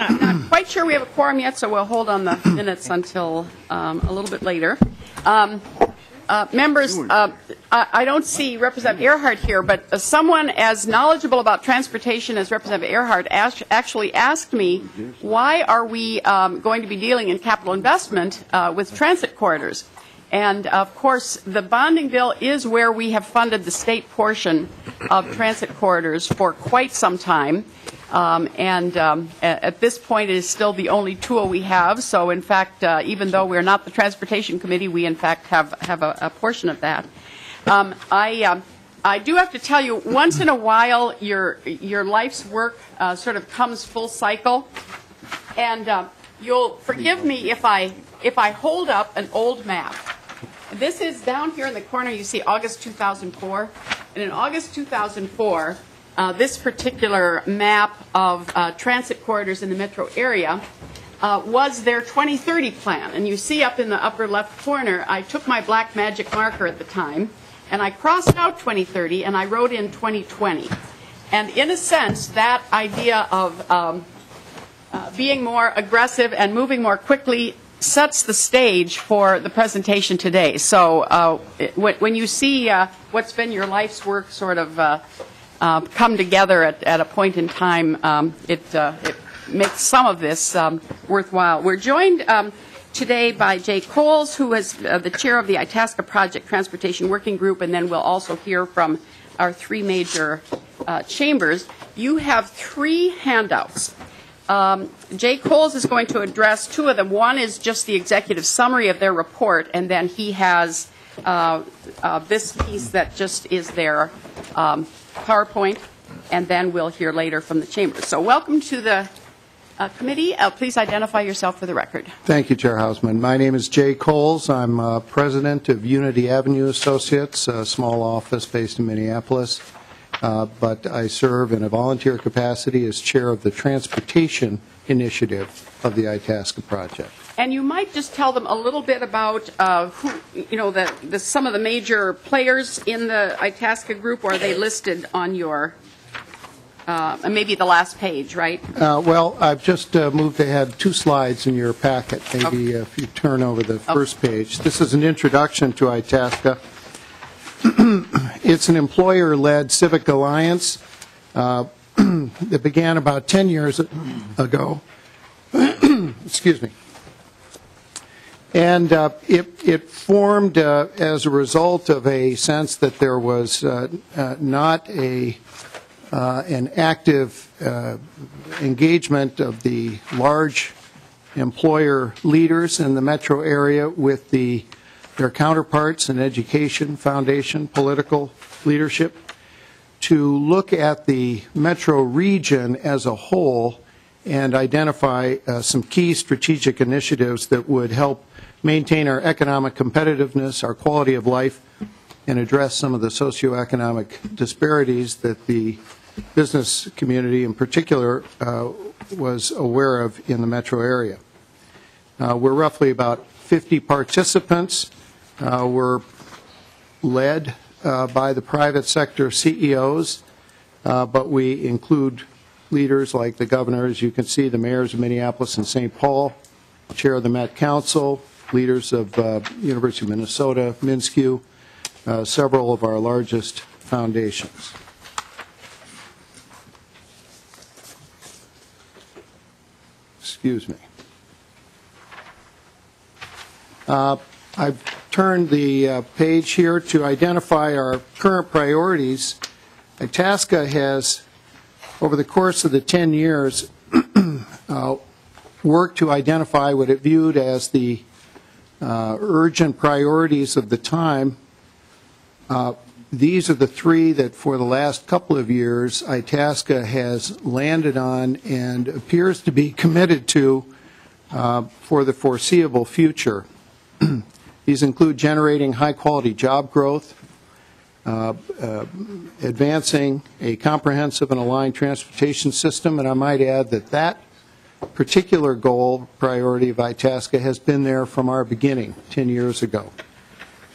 I'm not quite sure we have a quorum yet, so we'll hold on the minutes until a little bit later. Members, I don't see Representative Earhart here, but someone as knowledgeable about transportation as Representative Earhart actually asked me, why are we going to be dealing in capital investment with transit corridors? And, of course, the bonding bill is where we have funded the state portion of transit corridors for quite some time. At this point, it is still the only tool we have. So, in fact, even though we're not the Transportation Committee, we, in fact, have a portion of that. I do have to tell you, once in a while, your life's work sort of comes full cycle. And you'll forgive me if I hold up an old map. This is down here in the corner, you see August 2004. And in August 2004, this particular map of transit corridors in the metro area was their 2030 plan. And you see up in the upper left corner, I took my black magic marker at the time, and I crossed out 2030, and I wrote in 2020. And in a sense, that idea of being more aggressive and moving more quickly sets the stage for the presentation today. So when you see what's been your life's work sort of come together at a point in time, it makes some of this worthwhile. We're joined today by Jay Coles, who is the chair of the Itasca Project Transportation Working Group, and then we'll also hear from our three major chambers. You have three handouts. Jay Coles is going to address two of them. One is just the executive summary of their report, and then he has this piece that just is their PowerPoint, and then we'll hear later from the chamber. So welcome to the committee. Please identify yourself for the record. Thank you, Chair Hausman. My name is Jay Coles. I'm president of Unity Avenue Associates, a small office based in Minneapolis. But I serve in a volunteer capacity as chair of the Transportation Initiative of the Itasca Project. And you might just tell them a little bit about who, you know, some of the major players in the Itasca group, or are they listed on your, maybe the last page, right? Well, I've just moved ahead 2 slides in your packet. Maybe okay. If you turn over the first page. This is an introduction to Itasca. It's an employer-led civic alliance that began about 10 years ago. Excuse me. And it formed as a result of a sense that there was not an active engagement of the large employer leaders in the metro area with their counterparts in education, foundation, political leadership, to look at the metro region as a whole and identify some key strategic initiatives that would help maintain our economic competitiveness, our quality of life, and address some of the socioeconomic disparities that the business community in particular was aware of in the metro area. We're roughly about 50 participants. We're led by the private sector CEOs, but we include leaders like the governor, as you can see, the mayors of Minneapolis and St. Paul, chair of the Met Council, leaders of University of Minnesota, MnSCU, several of our largest foundations. Excuse me. I've turned the page here to identify our current priorities. Itasca has, over the course of the 10 years, worked to identify what it viewed as the urgent priorities of the time. These are the three that for the last couple of years Itasca has landed on and appears to be committed to for the foreseeable future. These include generating high-quality job growth, advancing a comprehensive and aligned transportation system, and I might add that that particular goal, priority of Itasca, has been there from our beginning 10 years ago.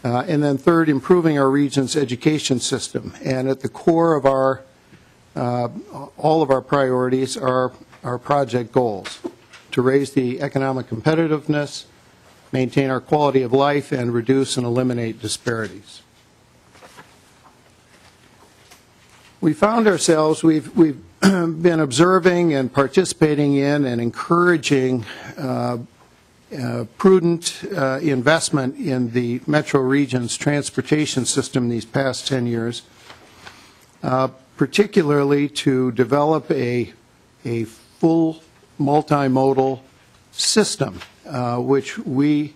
And then third, improving our region's education system. And at the core of our all of our priorities are our project goals: to raise the economic competitiveness, maintain our quality of life, and reduce and eliminate disparities. We found ourselves, we've been observing and participating in and encouraging prudent investment in the metro region's transportation system these past 10 years, particularly to develop a full multimodal system, which we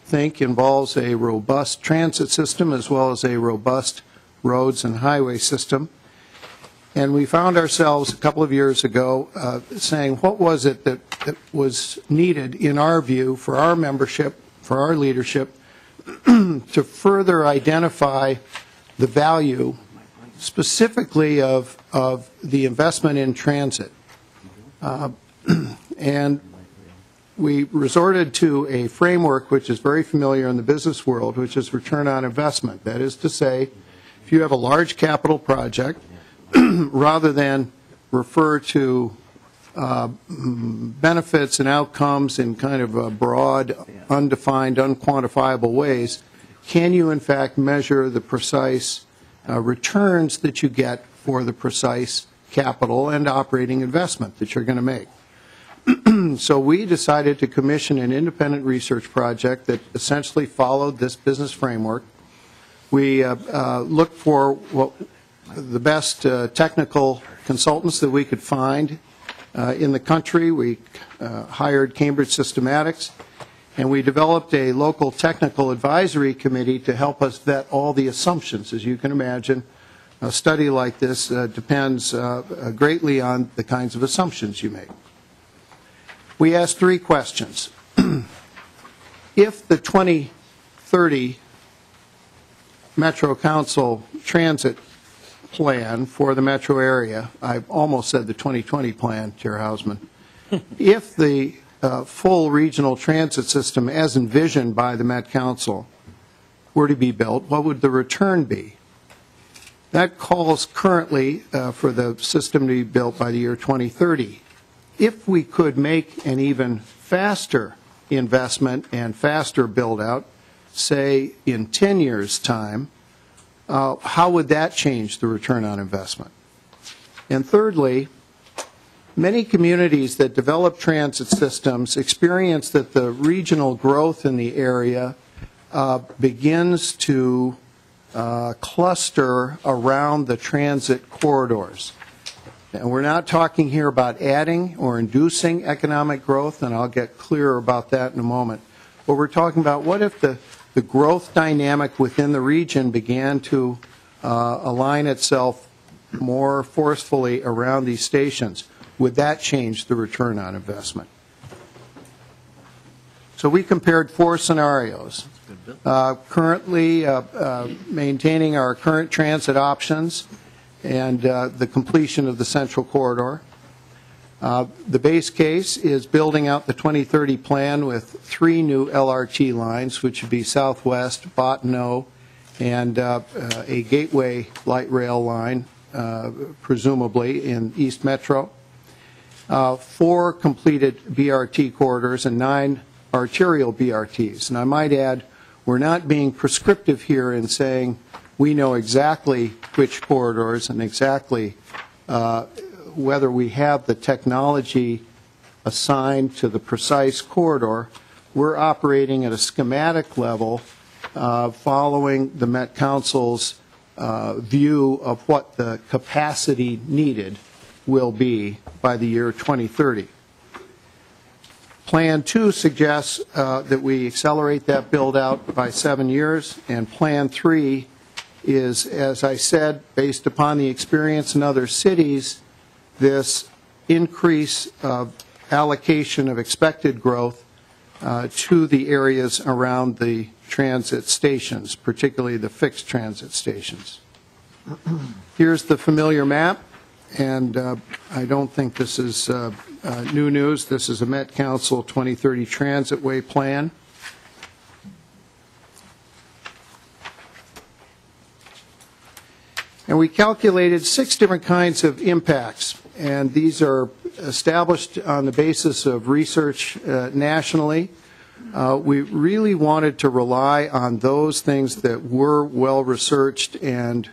think involves a robust transit system as well as a robust roads and highway system. And we found ourselves a couple of years ago saying, what was it that was needed, in our view, for our membership, for our leadership, to further identify the value specifically of the investment in transit. And we resorted to a framework which is very familiar in the business world, which is return on investment. That is to say, if you have a large capital project, rather than refer to benefits and outcomes in kind of broad, undefined, unquantifiable ways, can you in fact measure the precise returns that you get for the precise capital and operating investment that you're going to make? So we decided to commission an independent research project that essentially followed this business framework. We looked for the best technical consultants that we could find in the country. We hired Cambridge Systematics, and we developed a local technical advisory committee to help us vet all the assumptions. As you can imagine, a study like this depends greatly on the kinds of assumptions you make. We asked three questions. If the 2030 Metro Council Transit plan for the metro area, I almost said the 2020 plan, Chair Hausman, if the full regional transit system as envisioned by the Met Council were to be built, what would the return be? That calls currently for the system to be built by the year 2030. If we could make an even faster investment and faster build-out, say in 10 years' time, how would that change the return on investment? And thirdly, many communities that develop transit systems experience that the regional growth in the area begins to cluster around the transit corridors. And we're not talking here about adding or inducing economic growth, and I'll get clearer about that in a moment. But we're talking about what if the growth dynamic within the region began to align itself more forcefully around these stations. Would that change the return on investment? So we compared four scenarios. Currently maintaining our current transit options and the completion of the Central Corridor. The base case is building out the 2030 plan with 3 new LRT lines, which would be Southwest, Bottineau, and a gateway light rail line, presumably in East Metro. 4 completed BRT corridors and 9 arterial BRTs. And I might add, we're not being prescriptive here in saying we know exactly which corridors and exactly whether we have the technology assigned to the precise corridor. We're operating at a schematic level following the Met Council's view of what the capacity needed will be by the year 2030. Plan 2 suggests that we accelerate that build out by 7 years, and Plan 3 is, as I said, based upon the experience in other cities, this increase of allocation of expected growth to the areas around the transit stations, particularly the fixed transit stations. Here's the familiar map, and I don't think this is new news. This is a Met Council 2030 Transitway Plan. And we calculated 6 different kinds of impacts, and these are established on the basis of research nationally. We really wanted to rely on those things that were well researched and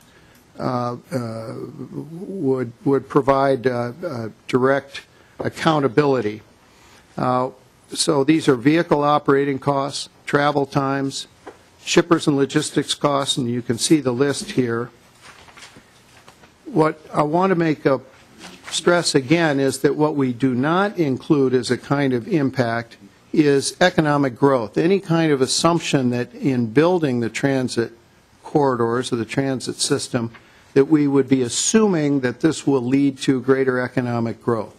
would provide direct accountability. So these are vehicle operating costs, travel times, shippers and logistics costs, and you can see the list here. What I want to stress again is that what we do not include as a kind of impact is economic growth. Any kind of assumption that in building the transit corridors or the transit system that we would be assuming that this will lead to greater economic growth.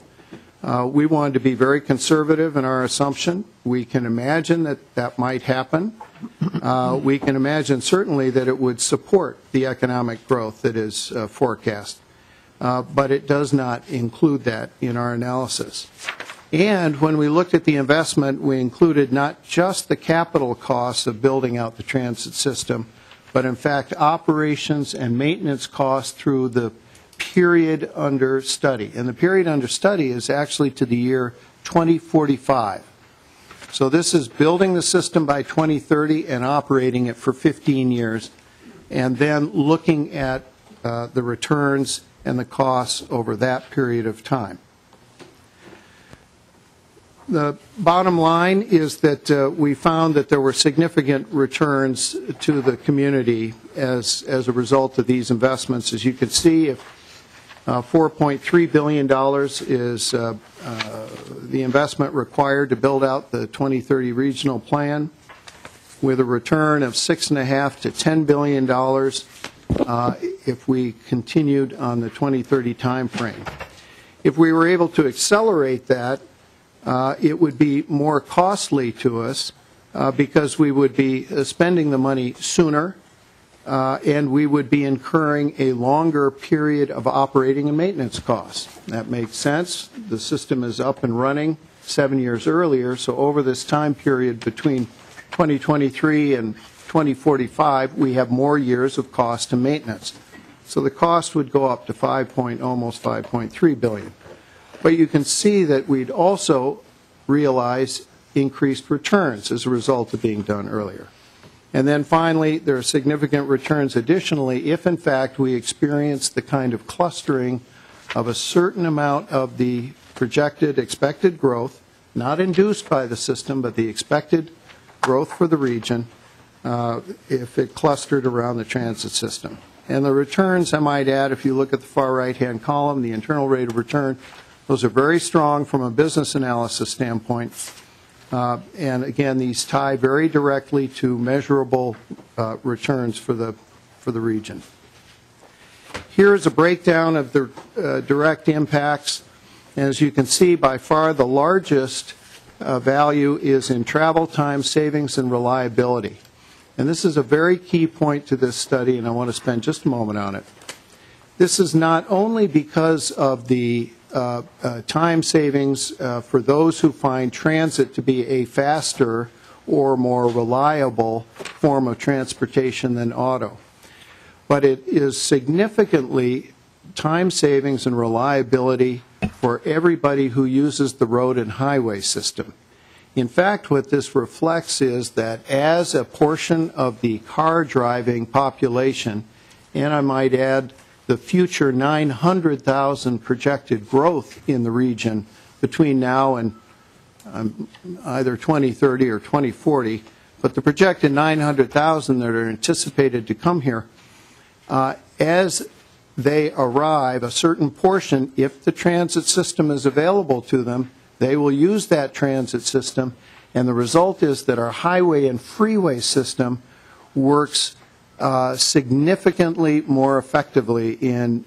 We wanted to be very conservative in our assumption. We can imagine that that might happen. We can imagine certainly that it would support the economic growth that is forecast. But it does not include that in our analysis. And when we looked at the investment, we included not just the capital costs of building out the transit system, but in fact operations and maintenance costs through the period under study. And the period under study is actually to the year 2045. So this is building the system by 2030 and operating it for 15 years, and then looking at the returns and the costs over that period of time. The bottom line is that we found that there were significant returns to the community as a result of these investments. As you can see, if $4.3 billion is the investment required to build out the 2030 regional plan, with a return of $6.5 to $10 billion if we continued on the 2030 time frame. If we were able to accelerate that, it would be more costly to us because we would be spending the money sooner, and we would be incurring a longer period of operating and maintenance costs. That makes sense. The system is up and running 7 years earlier, so over this time period between 2023 and 2045, we have more years of cost and maintenance. So the cost would go up to almost $5.3 billion. But you can see that we'd also realize increased returns as a result of being done earlier. And then finally, there are significant returns additionally if, in fact, we experience the kind of clustering of a certain amount of the projected expected growth, not induced by the system, but the expected growth for the region, if it clustered around the transit system. And the returns, I might add, if you look at the far right-hand column, the internal rate of return, those are very strong from a business analysis standpoint. And again, these tie very directly to measurable returns for the region. Here is a breakdown of the direct impacts. And as you can see, by far the largest value is in travel time savings and reliability. And this is a very key point to this study, and I want to spend just a moment on it. This is not only because of the time savings for those who find transit to be a faster or more reliable form of transportation than auto, but it is significantly time savings and reliability for everybody who uses the road and highway system. In fact, what this reflects is that as a portion of the car driving population, and I might add the future 900,000 projected growth in the region between now and either 2030 or 2040, but the projected 900,000 that are anticipated to come here, as they arrive, a certain portion, if the transit system is available to them, they will use that transit system, and the result is that our highway and freeway system works significantly more effectively in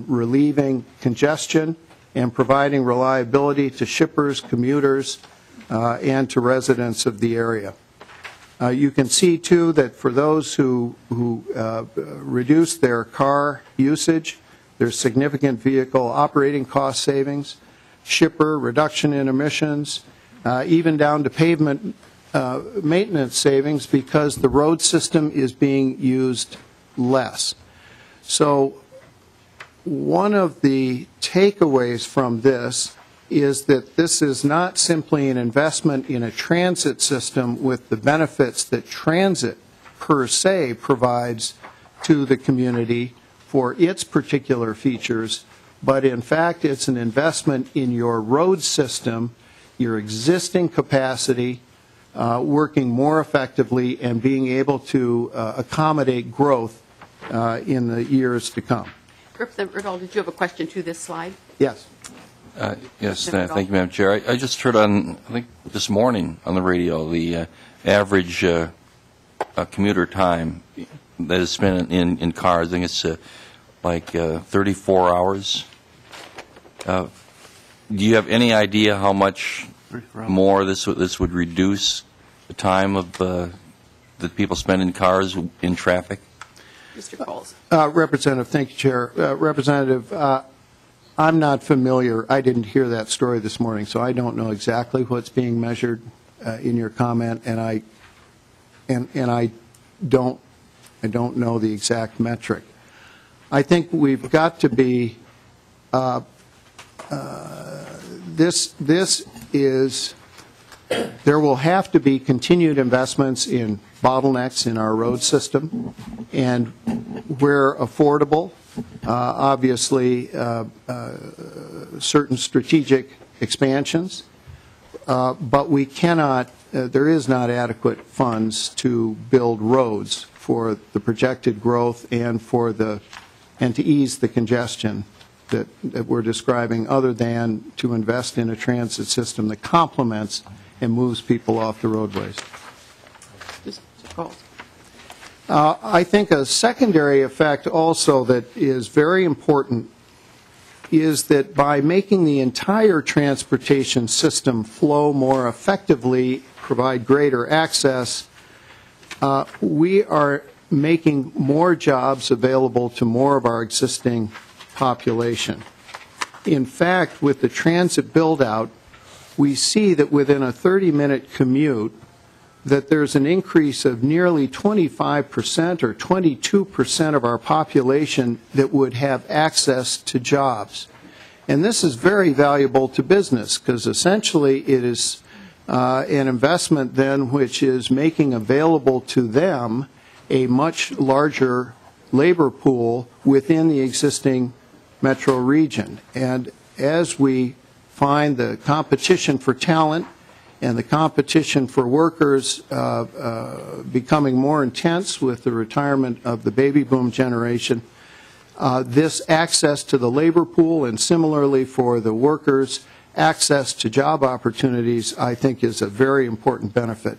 relieving congestion and providing reliability to shippers, commuters, and to residents of the area. You can see, too, that for those who reduce their car usage, there's significant vehicle operating cost savings, shipper reduction in emissions, even down to pavement maintenance savings because the road system is being used less. So one of the takeaways from this is that this is not simply an investment in a transit system with the benefits that transit per se provides to the community for its particular features, but in fact it's an investment in your road system, your existing capacity, working more effectively and being able to accommodate growth in the years to come. Representative Erdahl, did you have a question to this slide? Yes. Yes, thank you, Madam Chair. I just heard on, I think this morning on the radio, the average commuter time that is spent in cars. I think it's like 34 hours. Do you have any idea how much more this would reduce the time of that people spend in cars in traffic? Mr. Coles. Representative, thank you, Chair. Representative, I'm not familiar. I didn't hear that story this morning, so I don't know exactly what's being measured in your comment, and I don't know the exact metric. I think we've got to be. This is. There will have to be continued investments in bottlenecks in our road system, and where affordable, obviously certain strategic expansions, but we cannot, there is not adequate funds to build roads for the projected growth and to ease the congestion that we're describing, other than to invest in a transit system that complements and moves people off the roadways. Mr. Coles. I think a secondary effect also that is very important is that by making the entire transportation system flow more effectively, provide greater access, we are making more jobs available to more of our existing population. In fact, with the transit build-out, we see that within a 30-minute commute, that there's an increase of nearly 25% or 22% of our population that would have access to jobs. And this is very valuable to business because essentially it is an investment then which is making available to them a much larger labor pool within the existing metro region. And as we find the competition for talent and the competition for workers becoming more intense with the retirement of the baby boom generation, this access to the labor pool and similarly for the workers, access to job opportunities, I think is a very important benefit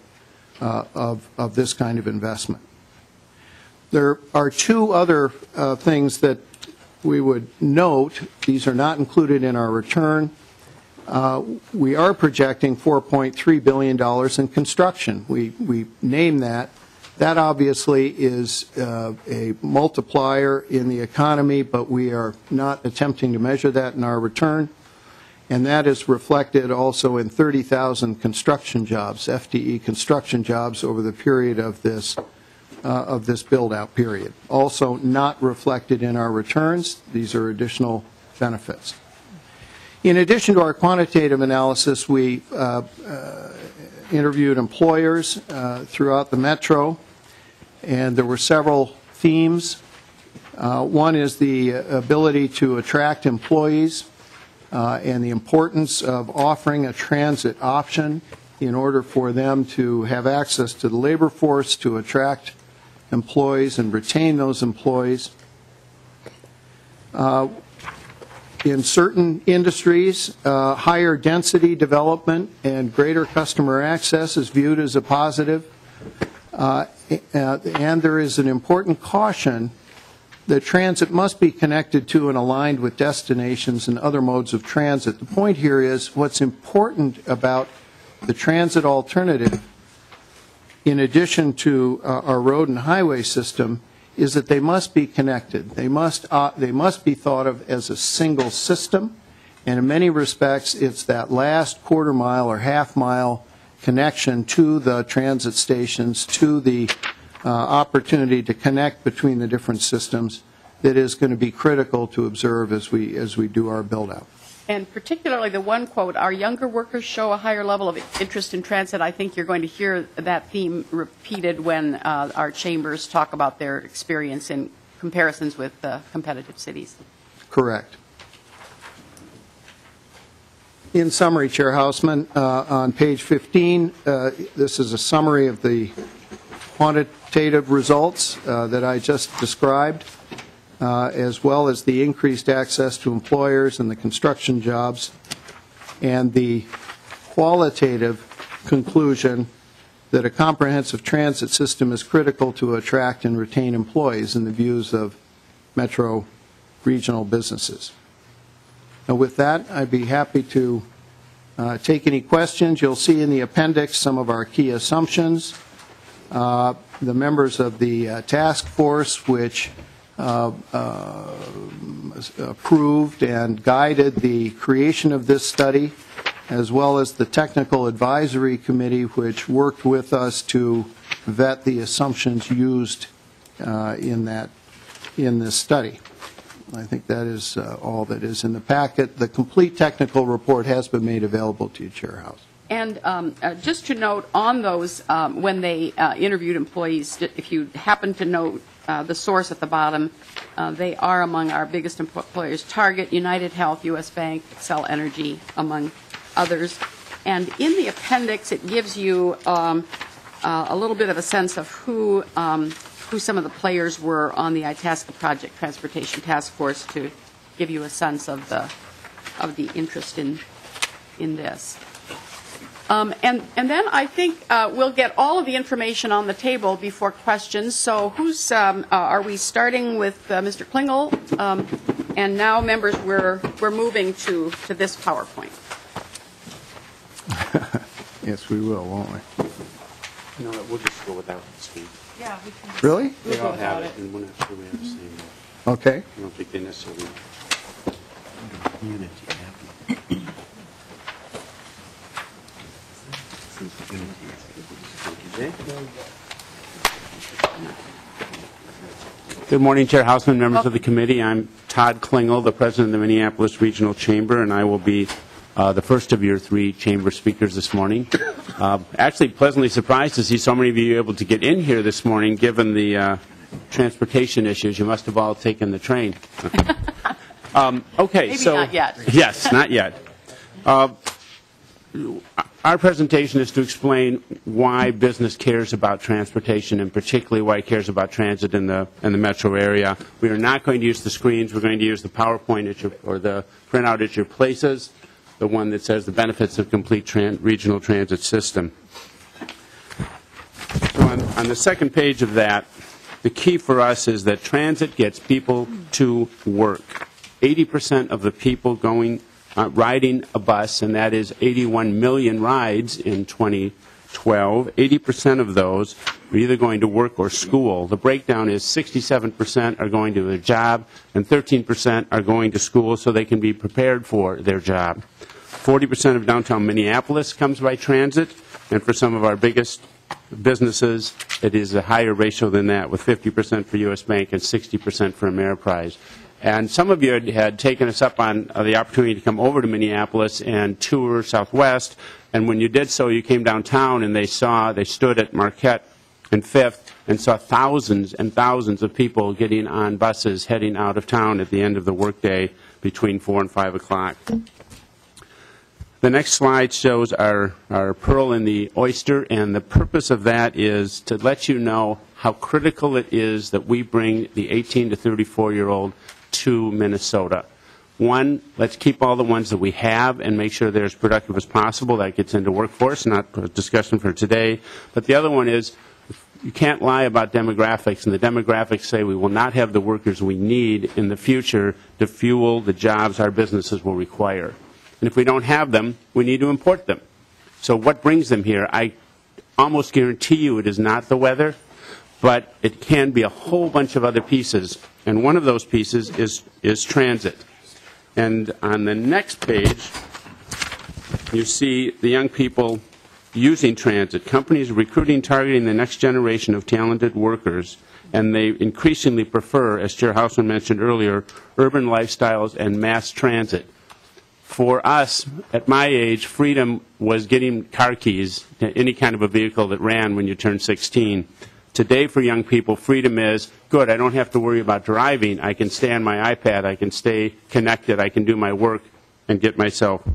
of this kind of investment. There are two other things that we would note. These are not included in our return. We are projecting $4.3 billion in construction. We name that. That obviously is a multiplier in the economy, but we are not attempting to measure that in our return. And that is reflected also in 30,000 construction jobs, FTE construction jobs over the period of this build-out period. Also not reflected in our returns. These are additional benefits. In addition to our quantitative analysis, we interviewed employers throughout the metro, and there were several themes. One is the ability to attract employees and the importance of offering a transit option in order for them to have access to the labor force, to attract employees and retain those employees. In certain industries, higher density development and greater customer access is viewed as a positive. And there is an important caution that transit must be connected to and aligned with destinations and other modes of transit. The point here is what's important about the transit alternative, in addition to our road and highway system, is that they must be connected. They must be thought of as a single system, and in many respects it's that last quarter mile or half mile connection to the transit stations, to the opportunity to connect between the different systems that is going to be critical to observe as we do our build-out. And particularly the one quote, our younger workers show a higher level of interest in transit. I think you're going to hear that theme repeated when our chambers talk about their experience in comparisons with competitive cities. Correct. In summary, Chair Hausman, on page 15, this is a summary of the quantitative results that I just described, as well as the increased access to employers and the construction jobs, and the qualitative conclusion that a comprehensive transit system is critical to attract and retain employees in the views of metro regional businesses. Now, with that, I'd be happy to take any questions. You'll see in the appendix some of our key assumptions. The members of the task force, which approved and guided the creation of this study, as well as the technical advisory committee, which worked with us to vet the assumptions used in this study. I think that is all that is in the packet. The complete technical report has been made available to you, Chair House. And just to note on those, when they interviewed employees, if you happen to note the source at the bottom, they are among our biggest employers: Target, United Health, U.S. Bank, Xcel Energy, among others. And in the appendix, it gives you a little bit of a sense of who some of the players were on the Itasca Project Transportation Task Force, to give you a sense of the interest in this. And then I think we'll get all of the information on the table before questions. So are we starting with Mr. Klingel? And now, members, we're moving to this PowerPoint. Yes, we will, won't we? No, we'll just go without Steve. Yeah, we can. Really? They all have it, and we're not sure we have the same. Okay. I don't think they necessarily. Good morning, Chair Hausman, members of the committee. I'm Todd Klingel, the president of the Minneapolis Regional Chamber, and I will be the first of your three chamber speakers this morning. Actually, pleasantly surprised to see so many of you able to get in here this morning, given the transportation issues. You must have all taken the train. Okay, Maybe so not yet. Yes, not yet. Our presentation is to explain why business cares about transportation, and particularly why it cares about transit in the metro area. We are not going to use the screens. We're going to use the PowerPoint or the printout at your places, the one that says the benefits of complete regional transit system. So on the second page of that, the key for us is that transit gets people to work. 80% of the people riding a bus, and that is 81 million rides in 2012, 80% of those are either going to work or school. The breakdown is 67% are going to a job, and 13% are going to school so they can be prepared for their job. 40% of downtown Minneapolis comes by transit, and for some of our biggest businesses, it is a higher ratio than that, with 50% for U.S. Bank and 60% for Ameriprise. And some of you had taken us up on the opportunity to come over to Minneapolis and tour Southwest, and when you did so, you came downtown and they stood at Marquette and Fifth and saw thousands and thousands of people getting on buses heading out of town at the end of the workday between 4 and 5 o'clock. The next slide shows our pearl in the oyster, and the purpose of that is to let you know how critical it is that we bring the 18 to 34-year-old to Minnesota. One, let's keep all the ones that we have and make sure they're as productive as possible. That gets into workforce, not a discussion for today. But the other one is, you can't lie about demographics, and the demographics say we will not have the workers we need in the future to fuel the jobs our businesses will require. And if we don't have them, we need to import them. So what brings them here? I almost guarantee you it is not the weather, but it can be a whole bunch of other pieces. And one of those pieces is transit. And on the next page, you see the young people using transit. Companies recruiting, targeting the next generation of talented workers and they increasingly prefer, as Chair Hausman mentioned earlier, urban lifestyles and mass transit. For us, at my age, freedom was getting car keys to any kind of a vehicle that ran when you turned 16. Today, for young people, freedom is, good, I don't have to worry about driving. I can stay on my iPad. I can stay connected. I can do my work and get myself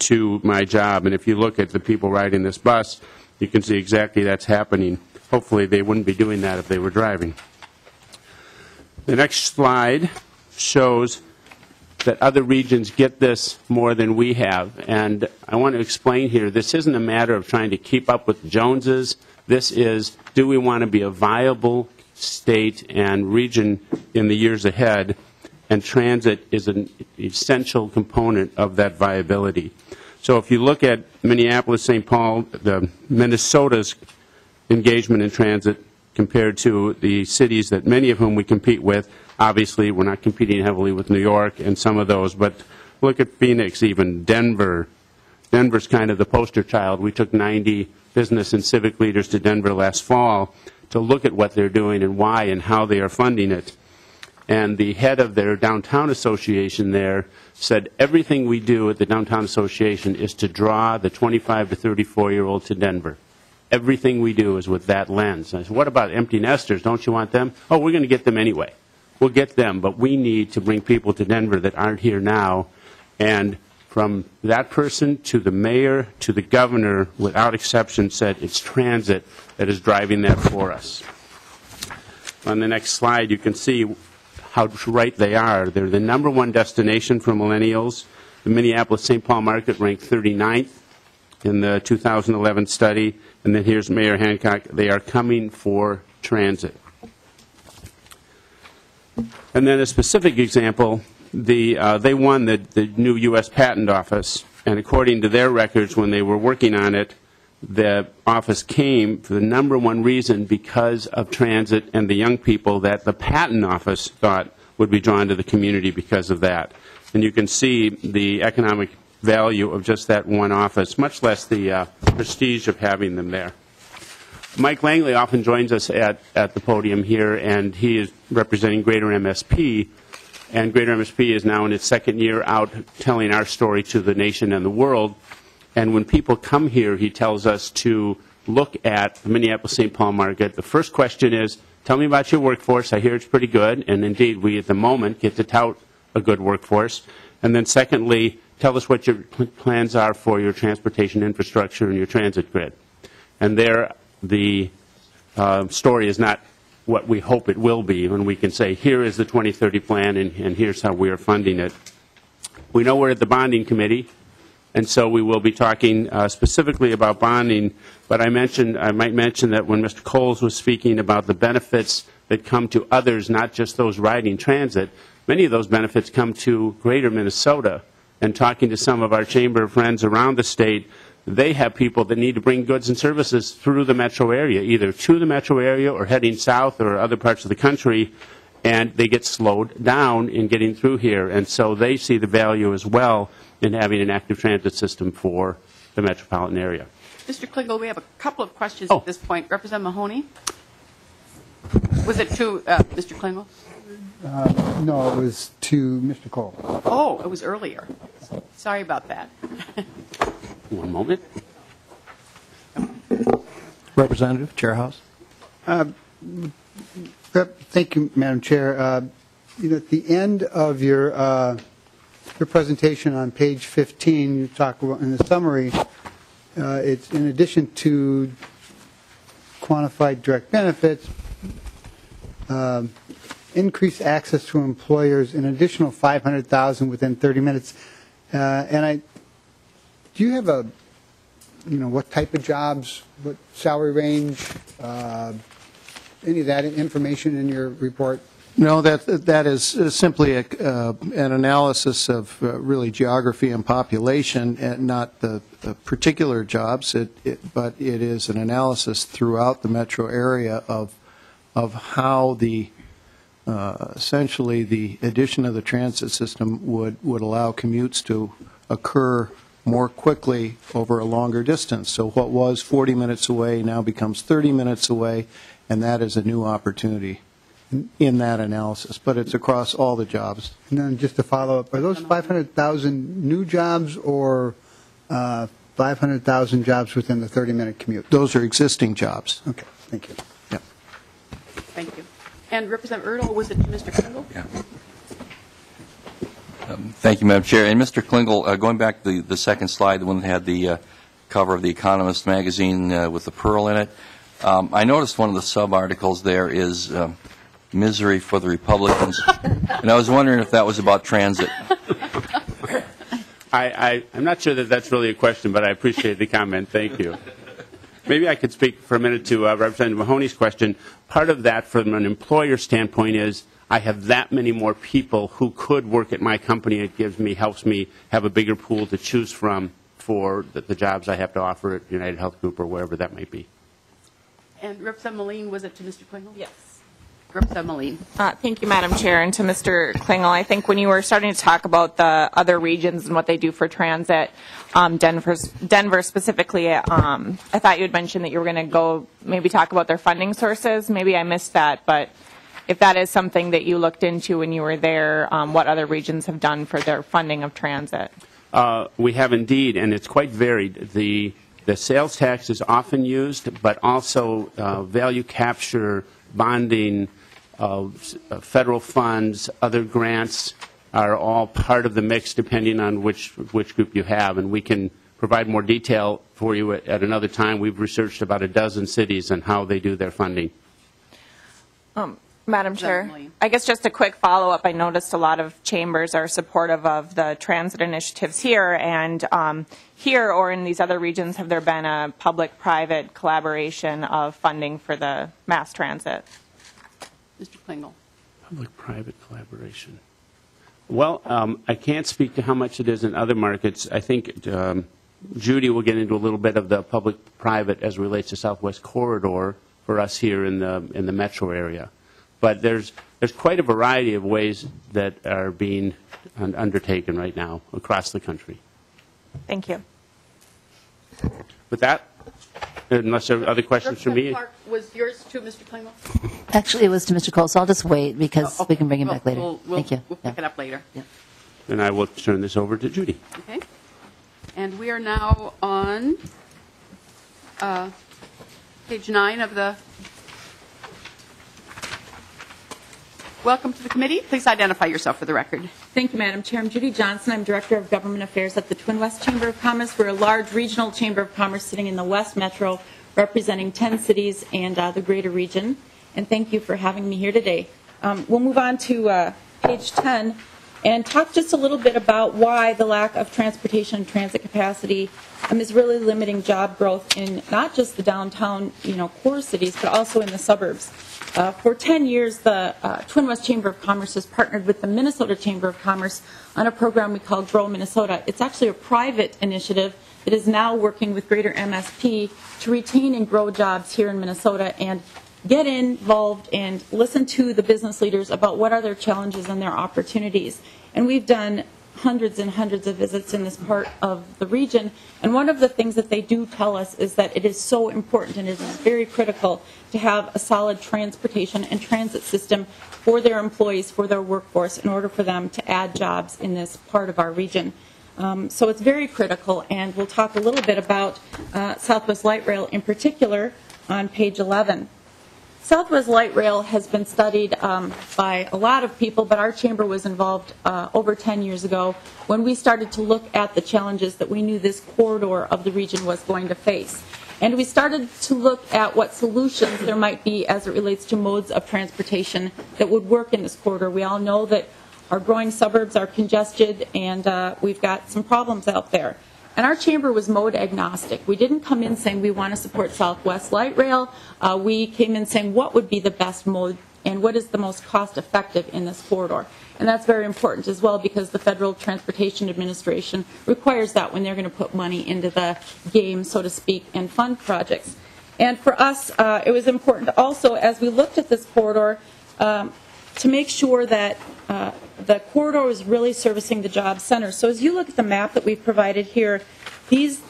to my job. And if you look at the people riding this bus, you can see exactly that's happening. Hopefully, they wouldn't be doing that if they were driving. The next slide shows that other regions get this more than we have. And I want to explain here, this isn't a matter of trying to keep up with the Joneses. This is, do we want to be a viable state and region in the years ahead? And transit is an essential component of that viability. So if you look at Minneapolis, St. Paul, Minnesota's engagement in transit compared to the cities that many of whom we compete with, obviously we're not competing heavily with New York and some of those, but look at Phoenix, even Denver. Denver's kind of the poster child. We took 90 business and civic leaders to Denver last fall to look at what they're doing and why and how they are funding it. And the head of their downtown association there said everything we do at the downtown association is to draw the 25 to 34-year-old to Denver. Everything we do is with that lens. I said, what about empty nesters? Don't you want them? Oh, we're going to get them anyway. We'll get them, but we need to bring people to Denver that aren't here now. And from that person to the mayor to the governor, without exception, said it's transit that is driving that for us. On the next slide, you can see how right they are. They're the #1 destination for millennials. The Minneapolis-St. Paul market ranked 39th in the 2011 study. And then here's Mayor Hancock. They are coming for transit. And then a specific example, they won the new U.S. Patent Office. And according to their records, when they were working on it, the office came for the #1 reason because of transit and the young people that the Patent Office thought would be drawn to the community because of that. And you can see the economic value of just that one office, much less the prestige of having them there. Mike Langley often joins us at the podium here, and he is representing Greater MSP. And Greater MSP is now in its second year out telling our story to the nation and the world. And when people come here, he tells us to look at the Minneapolis-St. Paul market. The first question is, tell me about your workforce. I hear it's pretty good. And indeed, we at the moment get to tout a good workforce. And then secondly, tell us what your plans are for your transportation infrastructure and your transit grid. And there, the story is not what we hope it will be when we can say, here is the 2030 plan and here's how we are funding it. We know we're at the bonding committee, and so we will be talking specifically about bonding, but I might mention that when Mr. Coles was speaking about the benefits that come to others, not just those riding transit, many of those benefits come to Greater Minnesota. And talking to some of our chamber friends around the state, they have people that need to bring goods and services through the metro area, either to the metro area or heading south or other parts of the country, and they get slowed down in getting through here. And so they see the value as well in having an active transit system for the metropolitan area. Mr. Klingel, we have a couple of questions at this point. Representative Mahoney? Was it to Mr. Klingel? No, it was to Mr. Cole. Oh, it was earlier. Sorry about that. One moment. Representative, Chairhouse. Thank you, Madam Chair. At the end of your presentation on page 15, you talk about, in the summary, it's in addition to quantified direct benefits, increase access to employers, an additional $500,000 within 30 minutes. Do you have what type of jobs, what salary range, any of that information in your report? No, that is simply an analysis of really geography and population, and not the particular jobs, but it is an analysis throughout the metro area of how essentially the addition of the transit system would allow commutes to occur more quickly over a longer distance. So what was 40 minutes away now becomes 30 minutes away, and that is a new opportunity in that analysis, but it's across all the jobs. And then just to follow up, are those 500,000 new jobs or 500,000 jobs within the 30-minute commute? Those are existing jobs. Okay, thank you. Yep. Thank you. And Representative Erdahl, was it to Mr. Klingel? Yeah. Thank you, Madam Chair. And Mr. Klingel, going back to the second slide, the one that had the cover of the Economist magazine with the pearl in it, I noticed one of the sub-articles there is misery for the Republicans, and I was wondering if that was about transit. I'm not sure that that's really a question, but I appreciate the comment. Thank you. Maybe I could speak for a minute to Representative Mahoney's question. Part of that from an employer standpoint is I have that many more people who could work at my company. It helps me have a bigger pool to choose from for the jobs I have to offer at United Health Group or wherever that might be. And Representative Moline, was it to Mr. Klingel? Yes. Representative Moline. Thank you, Madam Chair. And to Mr. Klingel, I think when you were starting to talk about the other regions and what they do for transit, Denver specifically, I thought you had mentioned that you were going to go maybe talk about their funding sources. Maybe I missed that, but if that is something that you looked into when you were there, what other regions have done for their funding of transit? We have indeed, and it's quite varied. The sales tax is often used, but also value capture, bonding, federal funds, other grants are all part of the mix depending on which group you have. And we can provide more detail for you at another time. We've researched about a dozen cities and how they do their funding. Madam Chair, I guess just a quick follow-up. I noticed a lot of chambers are supportive of the transit initiatives here, and here or in these other regions, have there been a public-private collaboration of funding for the mass transit? Mr. Klingel. Public-private collaboration. Well, I can't speak to how much it is in other markets. I think Judy will get into a little bit of the public-private as it relates to Southwest Corridor for us here in the metro area. But there's quite a variety of ways that are being undertaken right now across the country. Thank you. With that, unless there are other questions for me. Clark, was yours to Mr. Klingel? Actually, it was to Mr. Cole, so I'll just wait because we can bring him back later. Thank you. We'll pick it up later. Yeah. Then I will turn this over to Judy. Okay. And we are now on page 9 of the. Welcome to the committee. Please identify yourself for the record. Thank you, Madam Chair. I'm Judy Johnson. I'm Director of Government Affairs at the Twin West Chamber of Commerce. We're a large regional chamber of commerce sitting in the West Metro, representing 10 cities and the greater region. And thank you for having me here today. We'll move on to page 10 and talk just a little bit about why the lack of transportation and transit capacity is really limiting job growth in not just the downtown, core cities, but also in the suburbs. For 10 years, the Twin West Chamber of Commerce has partnered with the Minnesota Chamber of Commerce on a program we call Grow Minnesota. It's actually a private initiative that is now working with greater MSP to retain and grow jobs here in Minnesota and get involved and listen to the business leaders about what are their challenges and their opportunities. And we've done hundreds and hundreds of visits in this part of the region. And one of the things that they do tell us is that it is so important and it is very critical to have a solid transportation and transit system for their employees, for their workforce, in order for them to add jobs in this part of our region. So it's very critical, and we'll talk a little bit about Southwest Light Rail in particular on page 11. Southwest Light Rail has been studied by a lot of people, but our chamber was involved over 10 years ago when we started to look at the challenges that we knew this corridor of the region was going to face. And we started to look at what solutions there might be as it relates to modes of transportation that would work in this corridor. We all know that our growing suburbs are congested, and we've got some problems out there. And our chamber was mode agnostic. We didn't come in saying we want to support Southwest Light Rail. We came in saying what would be the best mode and what is the most cost effective in this corridor. And that's very important as well because the Federal Transportation Administration requires that when they're going to put money into the game, so to speak, and fund projects. And for us, it was important also as we looked at this corridor to make sure that the corridor was really servicing the job center. So as you look at the map that we've provided here These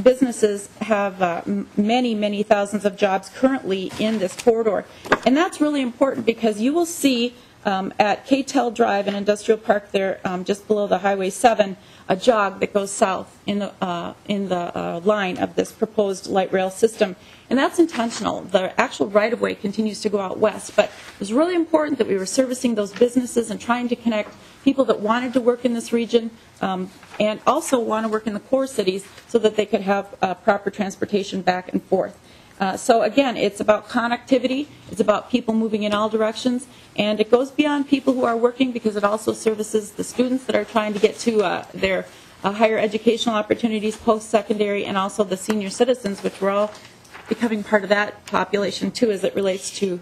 businesses have many, many thousands of jobs currently in this corridor. And that's really important because you will see at K-Tel Drive and Industrial Park there, just below the Highway 7, a jog that goes south in the line of this proposed light rail system. And that's intentional. The actual right-of-way continues to go out west. But it was really important that we were servicing those businesses and trying to connect people that wanted to work in this region and also want to work in the core cities so that they could have proper transportation back and forth. So again, it's about connectivity, it's about people moving in all directions, and it goes beyond people who are working because it also services the students that are trying to get to their higher educational opportunities, post-secondary, and also the senior citizens, which we're all becoming part of that population too as it relates to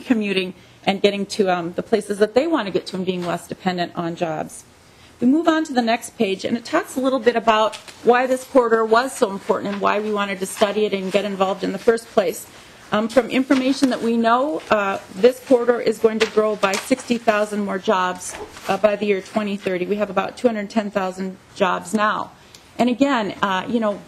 commuting and getting to the places that they want to get to and being less dependent on jobs. We move on to the next page, and it talks a little bit about why this corridor was so important and why we wanted to study it and get involved in the first place. From information that we know, this corridor is going to grow by 60,000 more jobs by the year 2030. We have about 210,000 jobs now. And again,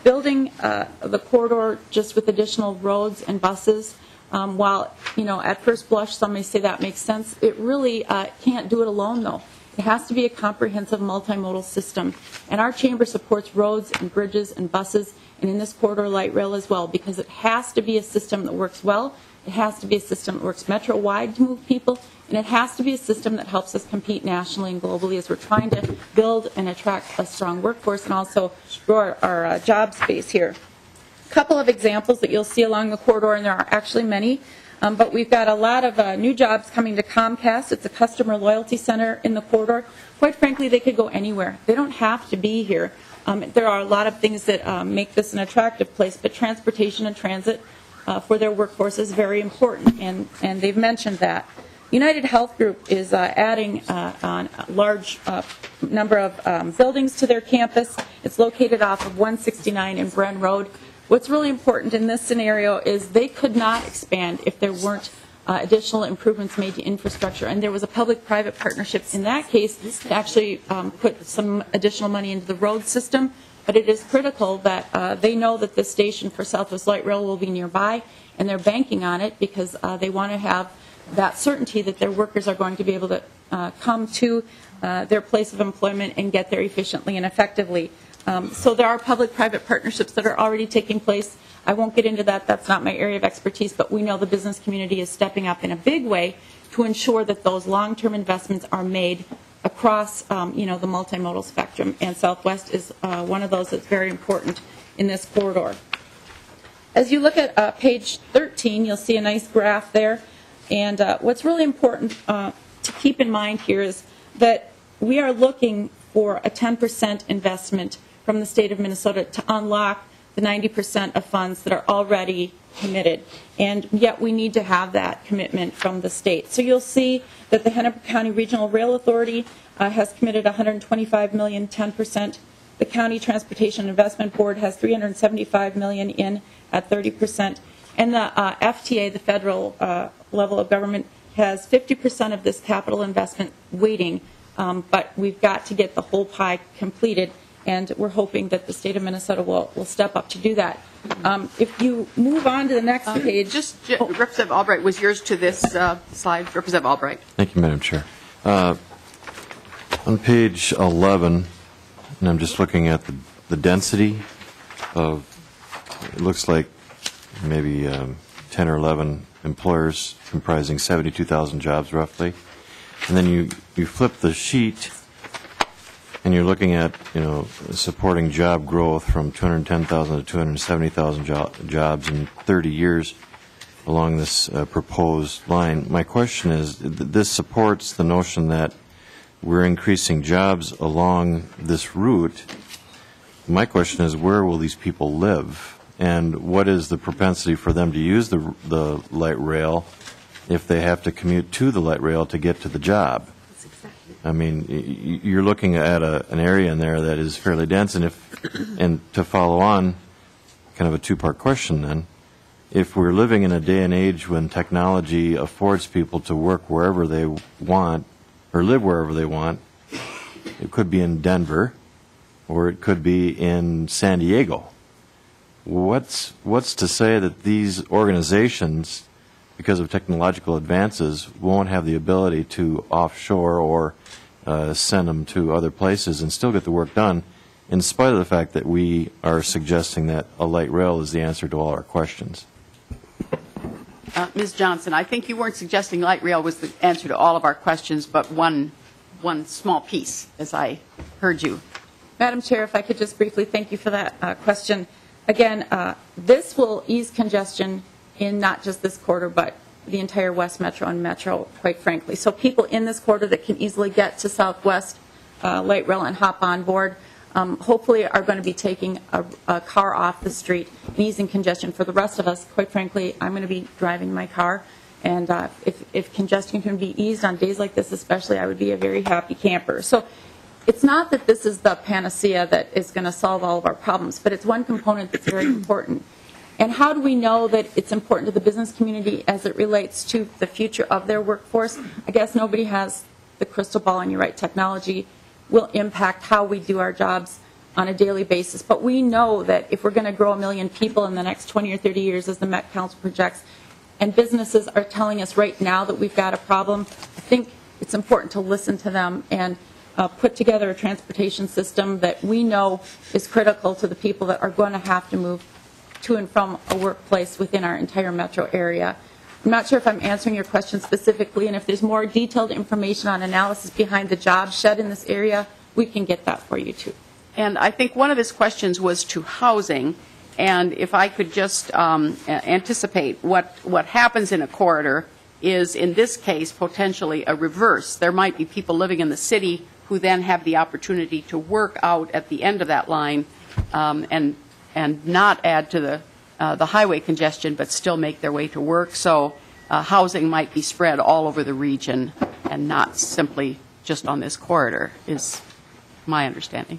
building the corridor just with additional roads and buses, while, at first blush some may say that makes sense, it really can't do it alone, though. It has to be a comprehensive multimodal system. And our chamber supports roads and bridges and buses, and in this corridor light rail as well, because it has to be a system that works well, it has to be a system that works metro-wide to move people, and it has to be a system that helps us compete nationally and globally as we're trying to build and attract a strong workforce and also grow our job space here. A couple of examples that you'll see along the corridor, and there are actually many, but we've got a lot of new jobs coming to Comcast. It's a customer loyalty center in the corridor. Quite frankly, they could go anywhere. They don't have to be here. There are a lot of things that make this an attractive place, but transportation and transit for their workforce is very important, and they've mentioned that. United Health Group is adding a large number of buildings to their campus. It's located off of 169 and Bren Road. What's really important in this scenario is they could not expand if there weren't additional improvements made to infrastructure. And there was a public-private partnership in that case to actually put some additional money into the road system. But it is critical that they know that this station for Southwest Light Rail will be nearby, and they're banking on it because they want to have that certainty that their workers are going to be able to come to their place of employment and get there efficiently and effectively. So there are public-private partnerships that are already taking place. I won't get into that. That's not my area of expertise, but we know the business community is stepping up in a big way to ensure that those long-term investments are made across, the multimodal spectrum, and Southwest is one of those that's very important in this corridor. As you look at page 13, you'll see a nice graph there, and what's really important to keep in mind here is that we are looking for a 10% investment from the state of Minnesota to unlock the 90% of funds that are already committed. And yet we need to have that commitment from the state. So you'll see that the Hennepin County Regional Rail Authority has committed $125 million, 10%. The County Transportation Investment Board has $375 million in at 30%. And the FTA, the federal level of government, has 50% of this capital investment waiting. But we've got to get the whole pie completed, and we're hoping that the state of Minnesota will step up to do that. If you move on to the next page. Representative Albright, was yours to this slide? Representative Albright. Thank you, Madam Chair. On page 11, and I'm just looking at the density of, it looks like maybe 10 or 11 employers comprising 72,000 jobs roughly. And then you flip the sheet, and you're looking at, supporting job growth from 210,000 to 270,000 jobs in 30 years along this proposed line. My question is, this supports the notion that we're increasing jobs along this route. My question is, where will these people live? And what is the propensity for them to use the light rail if they have to commute to the light rail to get to the job? I mean, you're looking at an area in there that is fairly dense, and to follow on, kind of a two-part question then, if we're living in a day and age when technology affords people to work wherever they want or live wherever they want, it could be in Denver or it could be in San Diego. What's to say that these organizations, because of technological advances, won't have the ability to offshore or send them to other places and still get the work done, in spite of the fact that we are suggesting that a light rail is the answer to all our questions? Ms. Johnson, I think you weren't suggesting light rail was the answer to all of our questions, but one small piece, as I heard you. Madam Chair, if I could just briefly thank you for that question. Again, this will ease congestion in not just this corridor, but the entire West Metro and Metro, quite frankly. So people in this corridor that can easily get to Southwest Light Rail and hop on board, hopefully are going to be taking a car off the street and easing congestion. For the rest of us, quite frankly, I'm going to be driving my car. And if congestion can be eased on days like this especially, I would be a very happy camper. So it's not that this is the panacea that is going to solve all of our problems, but it's one component that's very important. And how do we know that it's important to the business community as it relates to the future of their workforce? I guess nobody has the crystal ball, and you're right, technology will impact how we do our jobs on a daily basis. But we know that if we're going to grow 1 million people in the next 20 or 30 years, as the Met Council projects, and businesses are telling us right now that we've got a problem, I think it's important to listen to them and put together a transportation system that we know is critical to the people that are going to have to move to and from a workplace within our entire metro area. I'm not sure if I'm answering your question specifically, and if there's more detailed information on analysis behind the jobs shed in this area, we can get that for you too. And I think one of his questions was to housing, and if I could just anticipate what happens in a corridor is, in this case, potentially a reverse. There might be people living in the city who then have the opportunity to work out at the end of that line and not add to the highway congestion, but still make their way to work. So housing might be spread all over the region and not simply just on this corridor, is my understanding.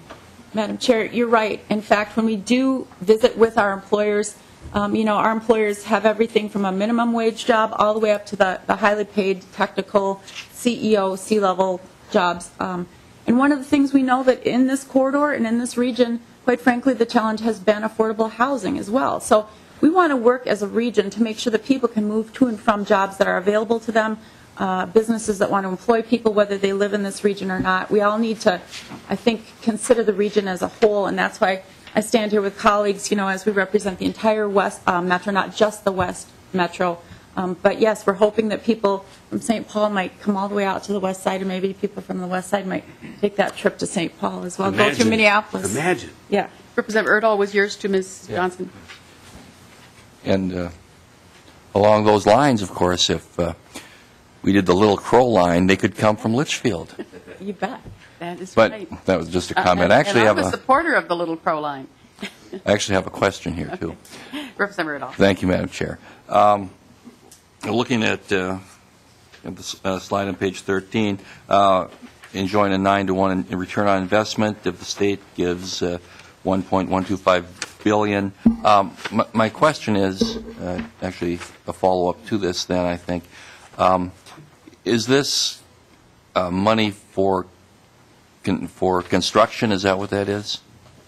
Madam Chair, you're right. In fact, when we do visit with our employers, our employers have everything from a minimum wage job all the way up to the highly paid technical CEO, C-level jobs. And one of the things we know that in this corridor and in this region, quite frankly, the challenge has been affordable housing as well. So we want to work as a region to make sure that people can move to and from jobs that are available to them, businesses that want to employ people, whether they live in this region or not. We all need to, I think, consider the region as a whole, and that's why I stand here with colleagues, as we represent the entire West Metro, not just the West Metro. But yes, we're hoping that people from St. Paul might come all the way out to the west side, and maybe people from the west side might take that trip to St. Paul as well. Go through Minneapolis. Imagine. Yeah. Representative Erdahl, was yours to Ms. Johnson? And along those lines, of course, if we did the Little Crow line, they could come from Litchfield. You bet. That is But right. that was just a comment. I'm a supporter of the Little Crow line. I actually have a question here, too. Representative Erdahl. Thank you, Madam Chair. Looking at the slide on page 13, enjoying a 9-to-1 in return on investment if the state gives $1.125 billion. My question is actually a follow-up to this. Then I think is this money for construction? Is that what that is?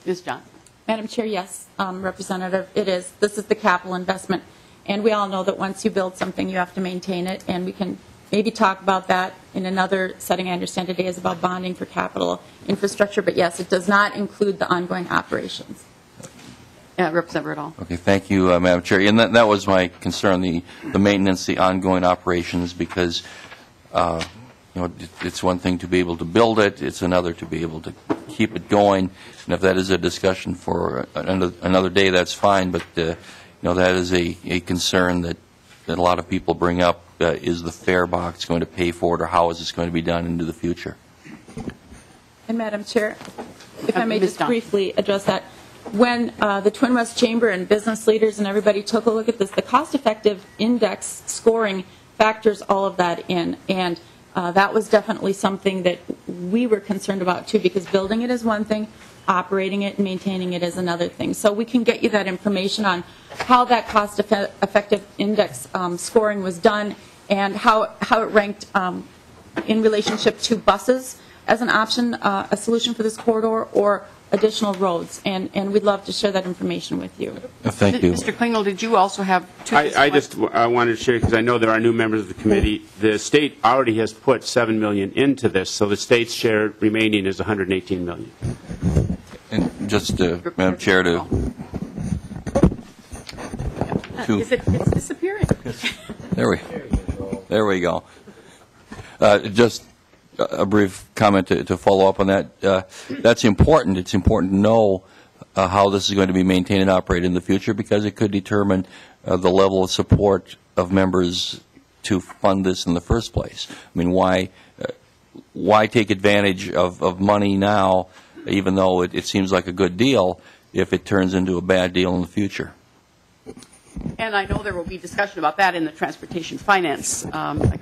Ms. Johnson. Madam Chair, yes, Representative, it is. This is the capital investment. And we all know that once you build something, you have to maintain it. And we can maybe talk about that in another setting. I understand today is about bonding for capital infrastructure. But yes, it does not include the ongoing operations. Representative Erdahl. Okay, thank you, Madam Chair. And that was my concern, the maintenance, the ongoing operations, because it's one thing to be able to build it, it's another to be able to keep it going. And if that is a discussion for another day, that's fine. But that is a concern that a lot of people bring up. Is the fare box going to pay for it, or how is this going to be done into the future? And Madam Chair, if I may just briefly address that. When the Twin West Chamber and business leaders and everybody took a look at this, the cost-effective index scoring factors all of that in. And that was definitely something that we were concerned about, too, because building it is one thing, operating it and maintaining it is another thing. So we can get you that information on how that cost-effective index scoring was done and how it ranked in relationship to buses as an option, a solution for this corridor, or additional roads, and we'd love to share that information with you. Thank you. Mr. Klingel, did you also have two? I just wanted to share, because I know there are new members of the committee. The state already has put $7 million into this, so the state's share remaining is $118 million. And just, Madam Chair, It's disappearing. There we go. Just a brief comment to follow up on that. That's important. It's important to know how this is going to be maintained and operated in the future, because it could determine the level of support of members to fund this in the first place. I mean, why take advantage of money now, even though it seems like a good deal, if it turns into a bad deal in the future? And I know there will be discussion about that in the Transportation Finance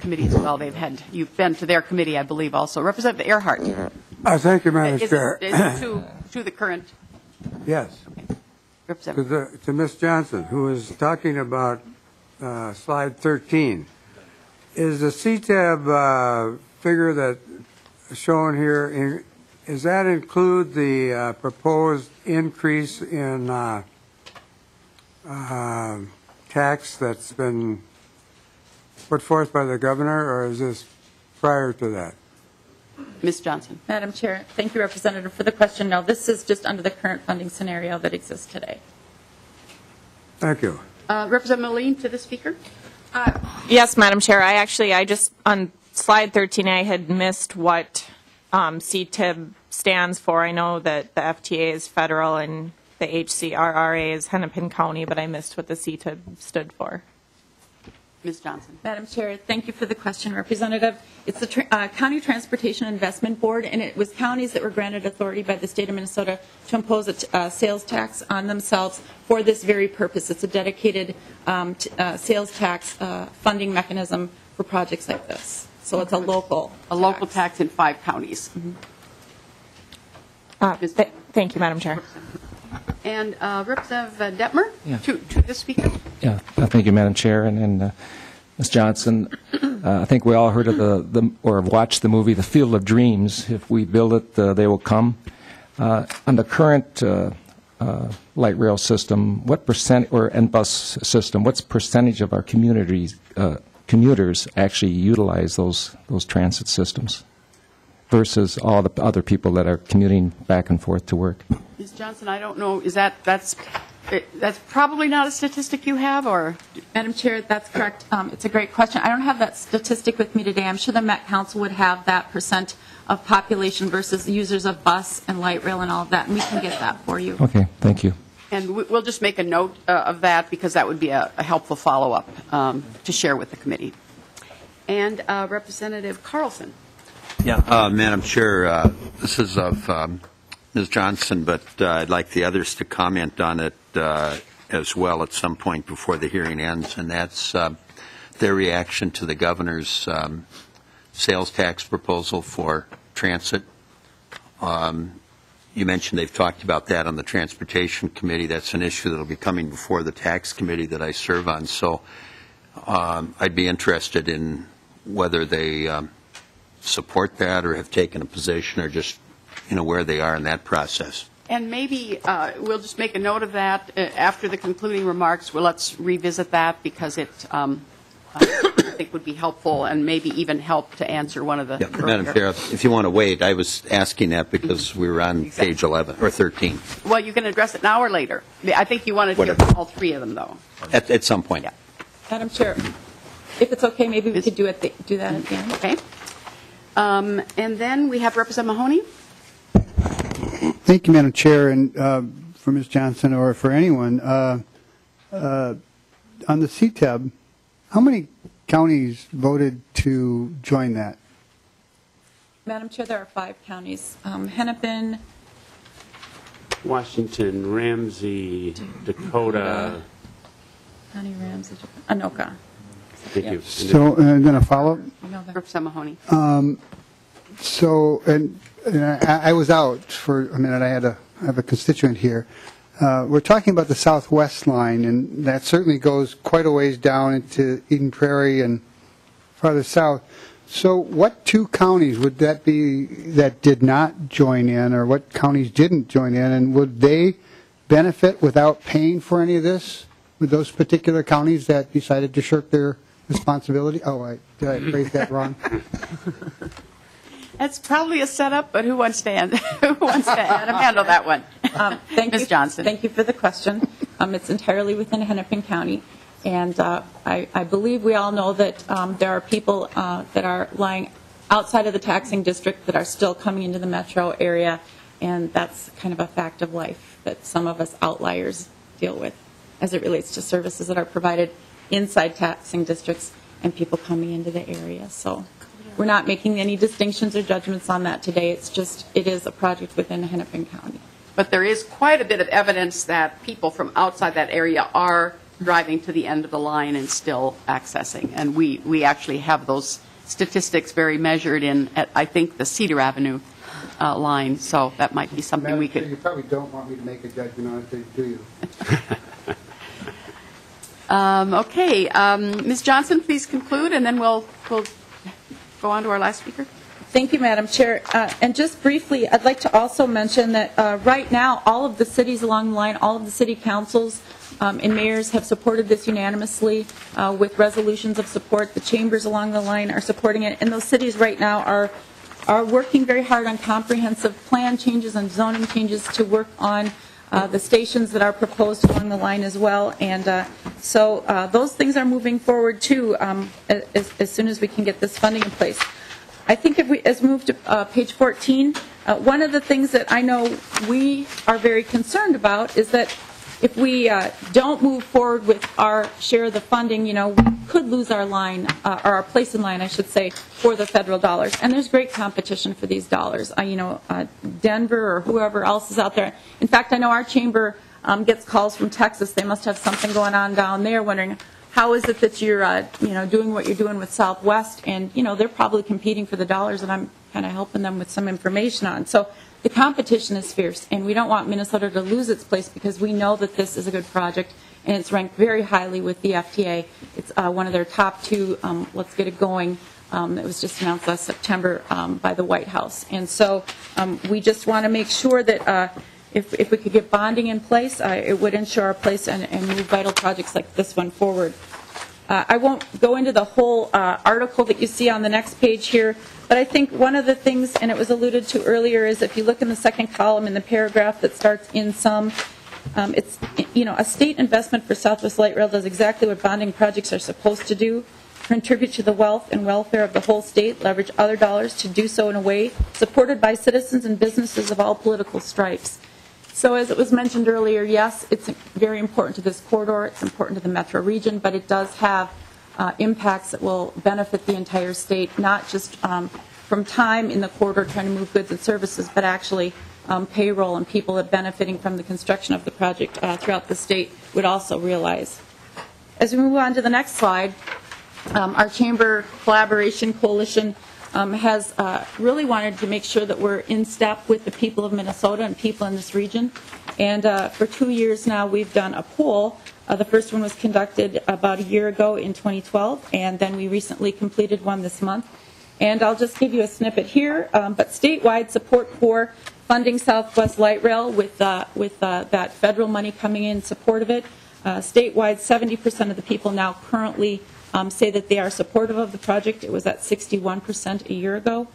Committee as well. You've been to their committee, I believe, also. Representative Earhart. Thank you, Madam Chair. Is it to the current? Yes. Okay. Representative. To Ms. Johnson, who is talking about slide 13. Is the CTAB figure that shown here, does that include the proposed increase in tax that's been put forth by the governor, or is this prior to that? Ms. Johnson. Madam Chair, thank you, Representative, for the question. No, this is just under the current funding scenario that exists today. Thank you. Representative Moline, to the speaker. Yes, Madam Chair. I just, on slide 13, I had missed what CTIB stands for. I know that the FTA is federal and the HCRRA is Hennepin County, but I missed what the CTIB stood for. Ms. Johnson. Madam Chair, thank you for the question, Representative. It's the County Transportation Investment Board, and it was counties that were granted authority by the state of Minnesota to impose a sales tax on themselves for this very purpose. It's a dedicated sales tax funding mechanism for projects like this. So it's a local tax in 5 counties. Thank you, Madam Chair. And Representative Detmer, to the speaker. Yeah, thank you, Madam Chair. And Ms. Johnson, I think we all heard of or have watched the movie The Field of Dreams. If we build it, they will come. On the current light rail system, what percent, or bus system, what's percentage of our commuters actually utilize those transit systems versus all the other people that are commuting back and forth to work? Ms. Johnson, I don't know, that's probably not a statistic you have, or? Madam Chair, that's correct. It's a great question. I don't have that statistic with me today. I'm sure the Met Council would have that percent of population versus users of bus and light rail and all of that, and we can get that for you. Okay, thank you. And we'll just make a note of that, because that would be a helpful follow-up to share with the committee. And Representative Carlson. Yeah, Madam Chair, this is of Ms. Johnson, but I'd like the others to comment on it as well at some point before the hearing ends, and that's their reaction to the governor's sales tax proposal for transit. You mentioned they've talked about that on the Transportation Committee. That's an issue that will be coming before the Tax Committee that I serve on, so I'd be interested in whether they support that or have taken a position, or just where they are in that process. And maybe we'll just make a note of that after the concluding remarks. Well, let's revisit that, because it I think would be helpful, and maybe even help to answer one of the Madam Chair, if you want to wait, I was asking that because we were on page 11 or 13. Well, you can address it now or later. I think you wanted to hear all 3 of them, though. At some point. Yeah. Madam Chair, if it's okay, maybe we could do that at the end. Okay. And then we have Representative Mahoney. Thank you, Madam Chair, and for Ms. Johnson or for anyone. On the CTAB, how many counties voted to join that? Madam Chair, there are 5 counties. Hennepin, Washington, Ramsey, Dakota. County Ramsey, Anoka. Thank you. So, and then a follow-up? Representative Mahoney. So, and I was out for a minute. I have a constituent here. We're talking about the Southwest line, and that certainly goes quite a ways down into Eden Prairie and farther south. So what two counties would that be that did not join in, or what counties didn't join in, and would they benefit without paying for any of this? With those particular counties that decided to shirk their responsibility? Oh, did I phrase that wrong? That's probably a setup, but who wants to handle that one? Thank Ms. you, Johnson. Thank you for the question. It's entirely within Hennepin County, and I believe we all know that there are people that are lying outside of the taxing district that are still coming into the metro area, and that's kind of a fact of life that some of us outliers deal with as it relates to services that are provided inside taxing districts and people coming into the area. So we're not making any distinctions or judgments on that today. It's just, it is a project within Hennepin County. But there is quite a bit of evidence that people from outside that area are driving to the end of the line and still accessing. And we actually have those statistics very measured in, at, I think, the Cedar Avenue line. So that might be something we could... You probably don't want me to make a judgment on it, do you? Okay. Ms. Johnson, please conclude, and then we'll go on to our last speaker. Thank you, Madam Chair. And just briefly, I'd like to also mention that right now, all of the cities along the line, all of the city councils and mayors have supported this unanimously with resolutions of support. The chambers along the line are supporting it. And those cities right now are working very hard on comprehensive plan changes and zoning changes to work on the stations that are proposed along the line as well. And so those things are moving forward, too, as soon as we can get this funding in place. I think as we move to page 14, one of the things that I know we are very concerned about is that if we don't move forward with our share of the funding, we could lose our line, or our place in line, I should say, for the federal dollars. And there's great competition for these dollars. Denver or whoever else is out there. In fact, I know our chamber gets calls from Texas. They must have something going on down there, wondering how is it that you're, doing what you're doing with Southwest, and they're probably competing for the dollars, and I'm kind of helping them with some information on. So the competition is fierce, and we don't want Minnesota to lose its place because we know that this is a good project, and it's ranked very highly with the FTA. It's one of their top two. Let's get it going. It was just announced last September by the White House, and so we just want to make sure that. If we could get bonding in place, it would ensure our place and move vital projects like this one forward. I won't go into the whole article that you see on the next page here, but I think one of the things, and it was alluded to earlier, is if you look in the second column in the paragraph that starts in sum, it's, a state investment for Southwest Light Rail does exactly what bonding projects are supposed to do: contribute to the wealth and welfare of the whole state, leverage other dollars to do so in a way supported by citizens and businesses of all political stripes. So as it was mentioned earlier, yes, it's very important to this corridor, it's important to the metro region, but it does have impacts that will benefit the entire state, not just from time in the corridor trying to move goods and services, but actually payroll and people that are benefiting from the construction of the project throughout the state would also realize. As we move on to the next slide, our Chamber Collaboration Coalition has really wanted to make sure that we're in step with the people of Minnesota and people in this region. And for 2 years now, we've done a poll. The first one was conducted about a year ago in 2012, and then we recently completed one this month. And I'll just give you a snippet here. But statewide support for funding Southwest Light Rail with that federal money coming in support of it. Statewide, 70% of the people now currently say that they are supportive of the project. It was at 61% a year ago.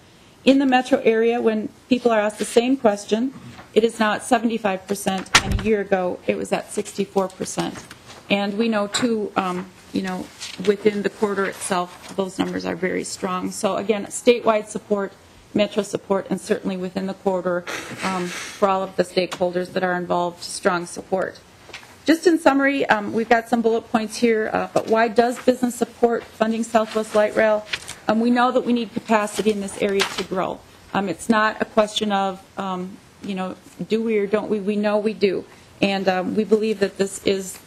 In the metro area, when people are asked the same question, it is now at 75%, and a year ago it was at 64%. And we know, too, within the corridor itself, those numbers are very strong. So, again, statewide support, metro support, and certainly within the corridor for all of the stakeholders that are involved, strong support. Just in summary, we've got some bullet points here, but why does business support funding Southwest Light Rail? We know that we need capacity in this area to grow. It's not a question of, do we or don't we? We know we do. And we believe that this is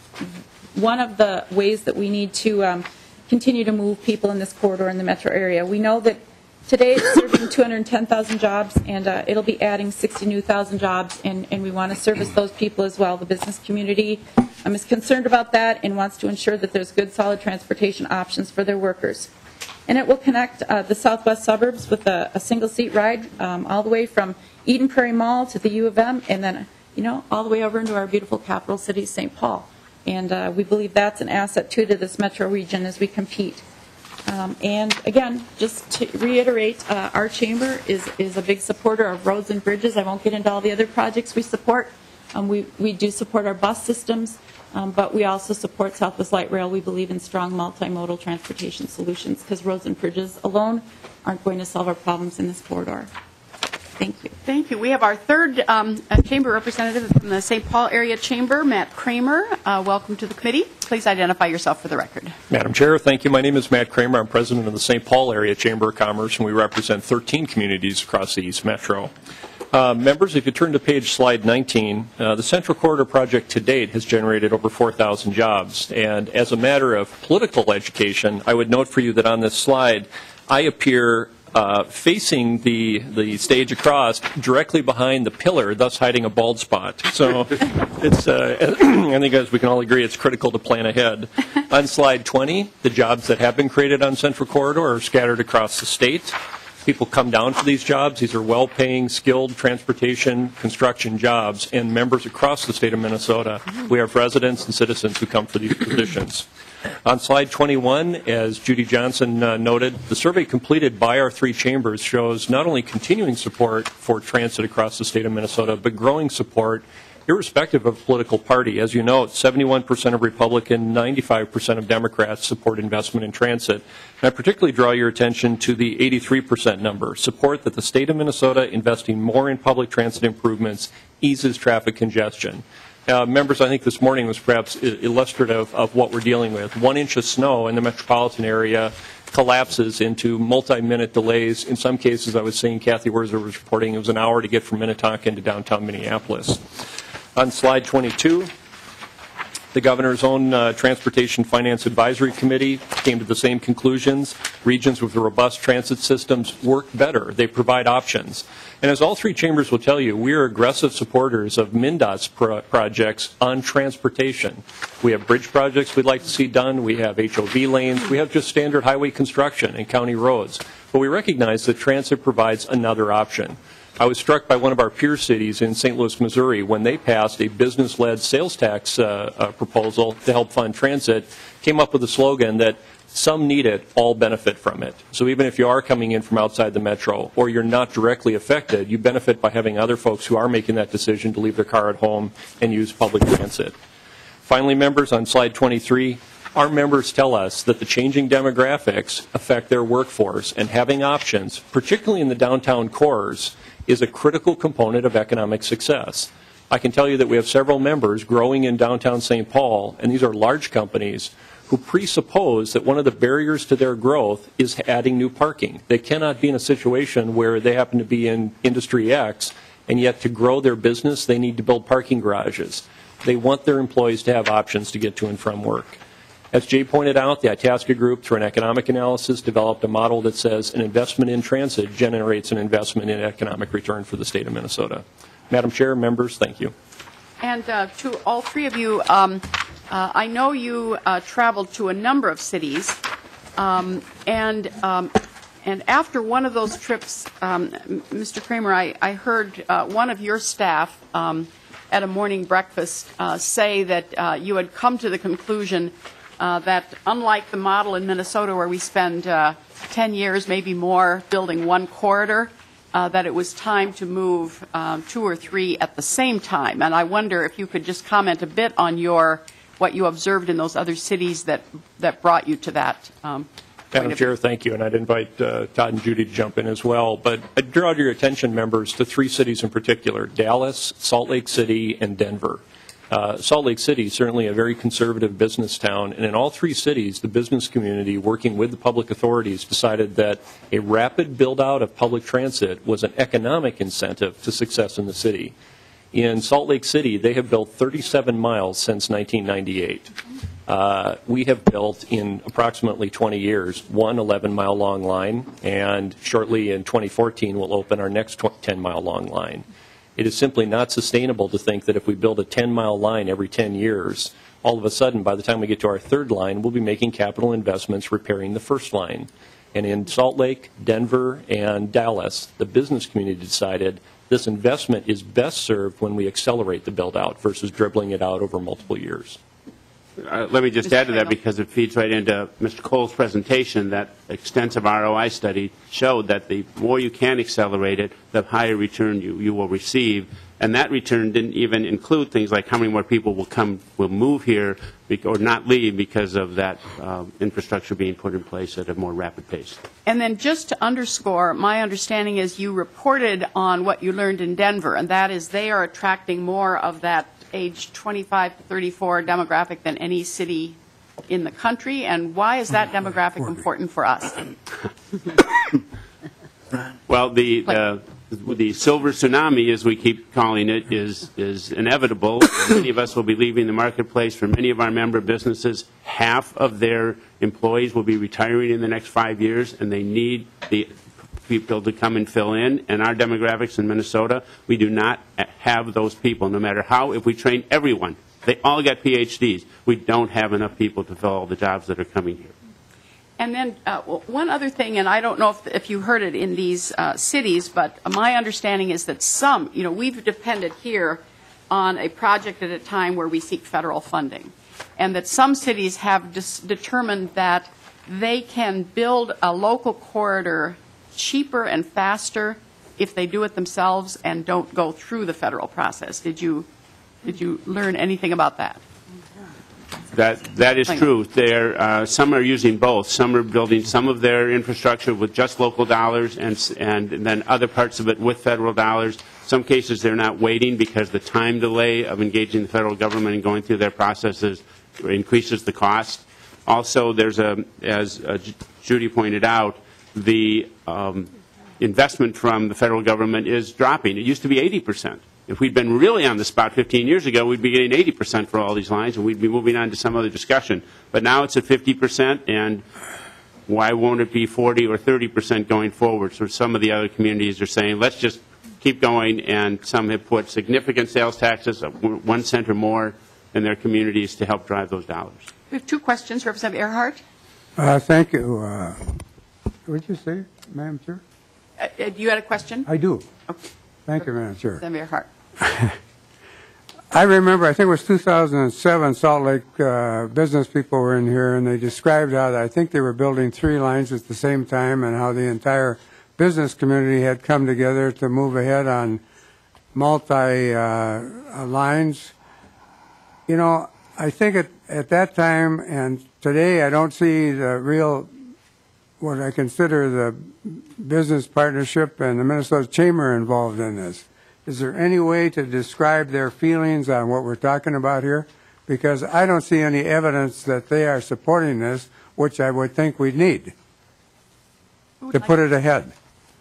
one of the ways that we need to continue to move people in this corridor in the metro area. We know that today it's serving 210,000 jobs, and it'll be adding 62,000 jobs, and we want to service those people as well. The business community is concerned about that and wants to ensure that there's good, solid transportation options for their workers. And it will connect the southwest suburbs with a single-seat ride all the way from Eden Prairie Mall to the U of M, and then, all the way over into our beautiful capital city, St. Paul. And we believe that's an asset, too, to this metro region as we compete. And again, just to reiterate, our chamber is a big supporter of roads and bridges. I won't get into all the other projects we support. We do support our bus systems, but we also support Southwest Light Rail. We believe in strong multimodal transportation solutions because roads and bridges alone aren't going to solve our problems in this corridor. Thank you. Thank you. We have our third chamber representative from the St. Paul Area Chamber, Matt Kramer. Welcome to the committee. Please identify yourself for the record. Madam Chair, thank you. My name is Matt Kramer. I'm president of the St. Paul Area Chamber of Commerce, and we represent 13 communities across the East Metro. Members, if you turn to slide 19, the Central Corridor project to date has generated over 4,000 jobs. And as a matter of political education, I would note for you that on this slide, I appear facing the stage across directly behind the pillar, thus hiding a bald spot. So it's, I think as we can all agree, it's critical to plan ahead. On slide 20, the jobs that have been created on Central Corridor are scattered across the state. People come down for these jobs. These are well-paying, skilled transportation, construction jobs, and members across the state of Minnesota. We have residents and citizens who come for these positions. On slide 21, as Judy Johnson noted, the survey completed by our three chambers shows not only continuing support for transit across the state of Minnesota, but growing support irrespective of political party. As you note, 71% of Republican, 95% of Democrats support investment in transit. And I particularly draw your attention to the 83% number, support that the state of Minnesota investing more in public transit improvements eases traffic congestion. Members, I think this morning was perhaps illustrative of what we're dealing with. 1 inch of snow in the metropolitan area collapses into multi-minute delays. In some cases, I was seeing Kathy Werzer was reporting it was an hour to get from Minnetonka into downtown Minneapolis. On slide 22, the governor's own Transportation Finance Advisory Committee came to the same conclusions. Regions with robust transit systems work better. They provide options. And as all three chambers will tell you, we are aggressive supporters of MnDOT's projects on transportation. We have bridge projects we'd like to see done. We have HOV lanes. We have just standard highway construction and county roads. But we recognize that transit provides another option. I was struck by one of our peer cities in St. Louis, Missouri, when they passed a business-led sales tax proposal to help fund transit, came up with a slogan that some need it, all benefit from it. So even if you are coming in from outside the metro or you're not directly affected, you benefit by having other folks who are making that decision to leave their car at home and use public transit. Finally, members, on slide 23, our members tell us that the changing demographics affect their workforce, and having options, particularly in the downtown cores, is a critical component of economic success. I can tell you that we have several members growing in downtown St. Paul, and these are large companies who presuppose that one of the barriers to their growth is adding new parking. They cannot be in a situation where they happen to be in industry X, and yet to grow their business, they need to build parking garages. They want their employees to have options to get to and from work. As Jay pointed out, the Itasca Group, through an economic analysis, developed a model that says an investment in transit generates an investment in economic return for the state of Minnesota. Madam Chair, members, thank you. And to all three of you, I know you traveled to a number of cities, and after one of those trips, Mr. Kramer, I heard one of your staff at a morning breakfast say that you had come to the conclusion that unlike the model in Minnesota where we spend 10 years, maybe more, building one corridor, that it was time to move 2 or 3 at the same time. And I wonder if you could just comment a bit on what you observed in those other cities that brought you to that. Madam Chair, thank you. And I'd invite Todd and Judy to jump in as well. But I'd draw your attention, members, to 3 cities in particular, Dallas, Salt Lake City, and Denver. Salt Lake City is certainly a very conservative business town, and in all 3 cities, the business community, working with the public authorities, decided that a rapid build-out of public transit was an economic incentive to success in the city. In Salt Lake City, they have built 37 miles since 1998. We have built, in approximately 20 years, one 11-mile-long line, and shortly in 2014, we'll open our next 10-mile-long line. It is simply not sustainable to think that if we build a 10-mile line every 10 years, all of a sudden, by the time we get to our 3rd line, we'll be making capital investments repairing the 1st line. And in Salt Lake, Denver, and Dallas, the business community decided this investment is best served when we accelerate the build-out versus dribbling it out over multiple years. Let me just add to that, because it feeds right into Mr. Cole's presentation. That extensive ROI study showed that the more you can accelerate it, the higher return you will receive. And that return didn't even include things like how many more people will move here or not leave because of that infrastructure being put in place at a more rapid pace. And then just to underscore, my understanding is you reported on what you learned in Denver, and that is they are attracting more of that age 25 to 34 demographic than any city in the country. And why is that demographic important for us? Well, the silver tsunami, as we keep calling it, is inevitable. Many of us will be leaving the marketplace. For many of our member businesses, half of their employees will be retiring in the next 5 years, and they need the people to come and fill in. And our demographics in Minnesota, we do not have those people, no matter how. If we train everyone, they all got PhDs. We don't have enough people to fill all the jobs that are coming here. And then one other thing, and I don't know if you heard it in these cities, but my understanding is that some, we've depended here on a project at a time where we seek federal funding, and that some cities have determined that they can build a local corridor cheaper and faster if they do it themselves and don't go through the federal process. Did you learn anything about that? That is true. Some are using both. Some are building some of their infrastructure with just local dollars and then other parts of it with federal dollars. Some cases they're not waiting because the time delay of engaging the federal government and going through their processes increases the cost. Also, as Judy pointed out, the investment from the federal government is dropping. It used to be 80%. If we'd been really on the spot 15 years ago, we'd be getting 80% for all these lines, and we'd be moving on to some other discussion. But now it's at 50%, and why won't it be 40 or 30% going forward? So some of the other communities are saying, let's just keep going, and some have put significant sales taxes, 1 cent or more, in their communities to help drive those dollars. We have 2 questions. Representative Earhart. Thank you. What did you say, Madam Chair? You had a question? I do. Okay. Thank you, Madam Chair. Representative Earhart. I remember, I think it was 2007, Salt Lake business people were in here, and they described how I think they were building 3 lines at the same time, and how the entire business community had come together to move ahead on multi-lines. I think at that time and today, I don't see the real, what I consider the business partnership and the Minnesota Chamber involved in this. Is there any way to describe their feelings on what we're talking about here? Because I don't see any evidence that they are supporting this, which I would think we'd need to put it ahead.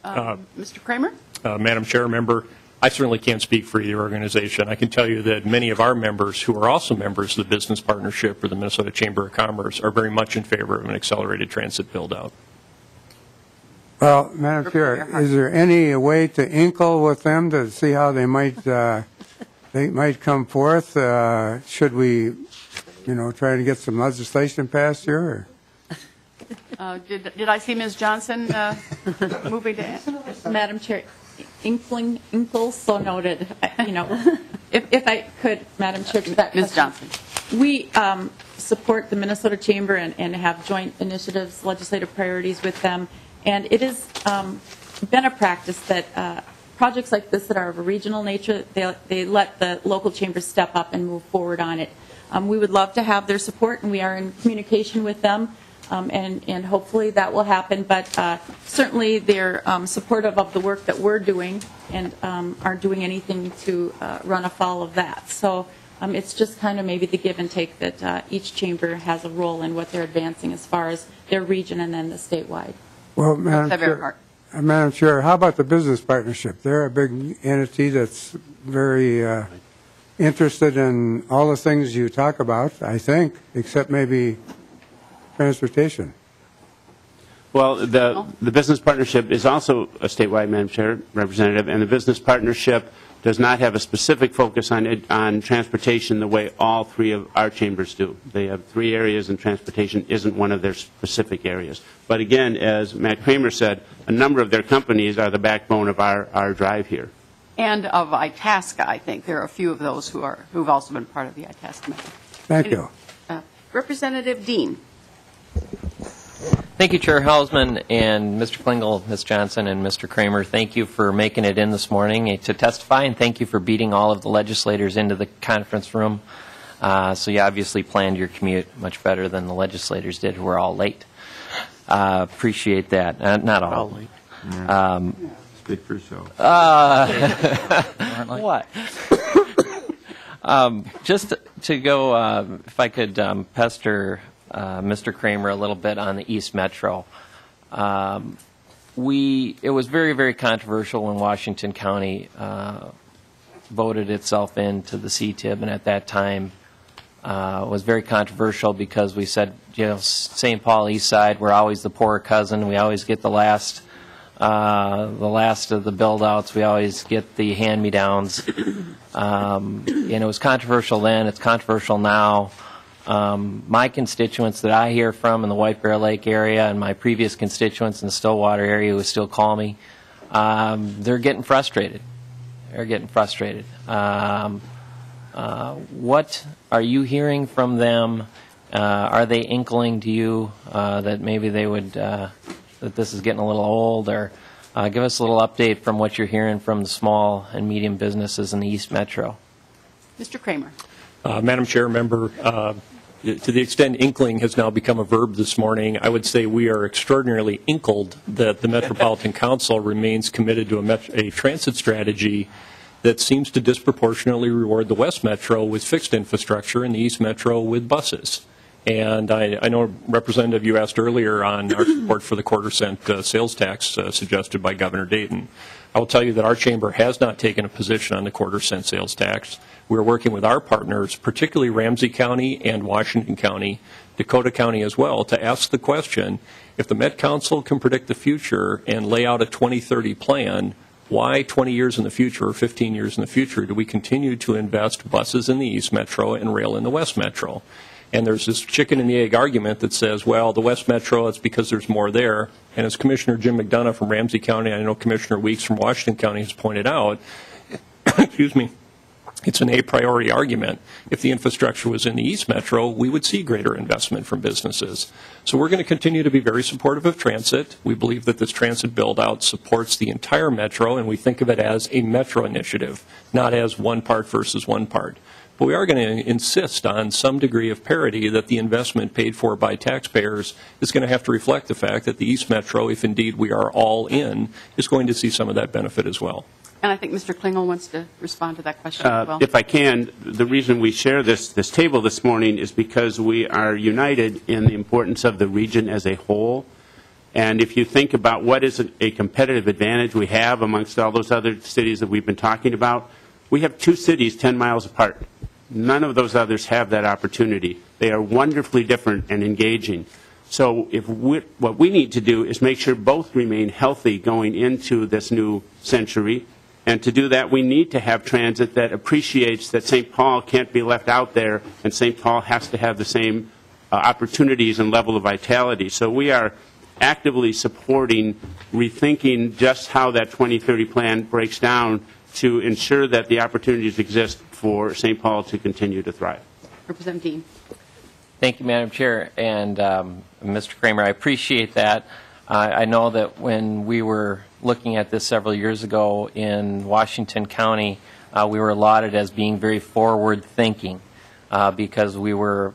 Mr. Kramer? Madam Chair, member, I certainly can't speak for either organization. I can tell you that many of our members who are also members of the business partnership or the Minnesota Chamber of Commerce are very much in favor of an accelerated transit build-out. Well, Madam Chair, is there any way to inkle with them to see how they might come forth? Should we, try to get some legislation passed here? Did I see Ms. Johnson moving to? Madam Chair, inkle, so noted. If I could, Madam Chair, to that Ms. Johnson. We support the Minnesota Chamber and have joint initiatives, legislative priorities with them. And it has been a practice that projects like this that are of a regional nature, they let the local chambers step up and move forward on it. We would love to have their support, and we are in communication with them, and hopefully that will happen. But certainly they're supportive of the work that we're doing and aren't doing anything to run afoul of that. So it's just kind of maybe the give and take that each chamber has a role in what they're advancing as far as their region and then the statewide. Well, Madam Chair, how about the business partnership? They're a big entity that's very interested in all the things you talk about, I think, except maybe transportation. Well, the business partnership is also a statewide, Madam Chair, Representative, and the business partnership does not have a specific focus on transportation the way all three of our chambers do. They have 3 areas, and transportation isn't one of their specific areas. But again, as Matt Kramer said, a number of their companies are the backbone of our drive here. And of Itasca, I think. There are a few of those who've also been part of the Itasca Metro. Thank you. Representative Dean. Thank you, Chair Hausman and Mr. Klingel, Ms. Johnson, and Mr. Kramer. Thank you for making it in this morning to testify, and thank you for beating all of the legislators into the conference room. So you obviously planned your commute much better than the legislators did, who were all late. Appreciate that. Not all. Speak for yourself. What? Just to go, if I could pester Mr. Kramer a little bit on the East Metro. It was very, very controversial when Washington County voted itself into the CTIB, and at that time was very controversial because we said, St. Paul East Side, we're always the poorer cousin. We always get the last of the build-outs. We always get the hand-me-downs. And it was controversial then. It's controversial now. My constituents that I hear from in the White Bear Lake area and my previous constituents in the Stillwater area who still call me, they're getting frustrated. What are you hearing from them? Are they inkling to you that maybe they would, that this is getting a little old? Or give us a little update from what you're hearing from the small and medium businesses in the East Metro. Mr. Kramer. Madam Chair, member, to the extent inkling has now become a verb this morning, I would say we are extraordinarily inkled that the Metropolitan Council remains committed to a transit strategy that seems to disproportionately reward the West Metro with fixed infrastructure and the East Metro with buses. And I know, Representative, you asked earlier on our support for the quarter-cent sales tax suggested by Governor Dayton. I will tell you that our chamber has not taken a position on the quarter-cent sales tax. We're working with our partners, particularly Ramsey County and Washington County, Dakota County as well, to ask the question, if the Met Council can predict the future and lay out a 2030 plan, why 20 years in the future or 15 years in the future do we continue to invest buses in the East Metro and rail in the West Metro? And there's this chicken and the egg argument that says, well, the West Metro, it's because there's more there. And as Commissioner Jim McDonough from Ramsey County, I know Commissioner Weeks from Washington County has pointed out, excuse me, it's an a priori argument. If the infrastructure was in the East Metro, we would see greater investment from businesses. So we're going to continue to be very supportive of transit. We believe that this transit build-out supports the entire metro, and we think of it as a metro initiative, not as one part versus one part. But we are going to insist on some degree of parity that the investment paid for by taxpayers is going to have to reflect the fact that the East Metro, if indeed we are all in, is going to see some of that benefit as well. And I think Mr. Klingel wants to respond to that question as well. If I can, the reason we share this table this morning is because we are united in the importance of the region as a whole. And if you think about what is a competitive advantage we have amongst all those other cities that we've been talking about, we have 2 cities 10 miles apart. None of those others have that opportunity. They are wonderfully different and engaging. So what we need to do is make sure both remain healthy going into this new century. And to do that, we need to have transit that appreciates that St. Paul can't be left out there, and St. Paul has to have the same opportunities and level of vitality. So we are actively supporting rethinking just how that 2030 plan breaks down to ensure that the opportunities exist for St. Paul to continue to thrive. Representative Dean. Thank you, Madam Chair. And Mr. Kramer, I appreciate that. I know that when we were looking at this several years ago in Washington County, we were lauded as being very forward-thinking because we were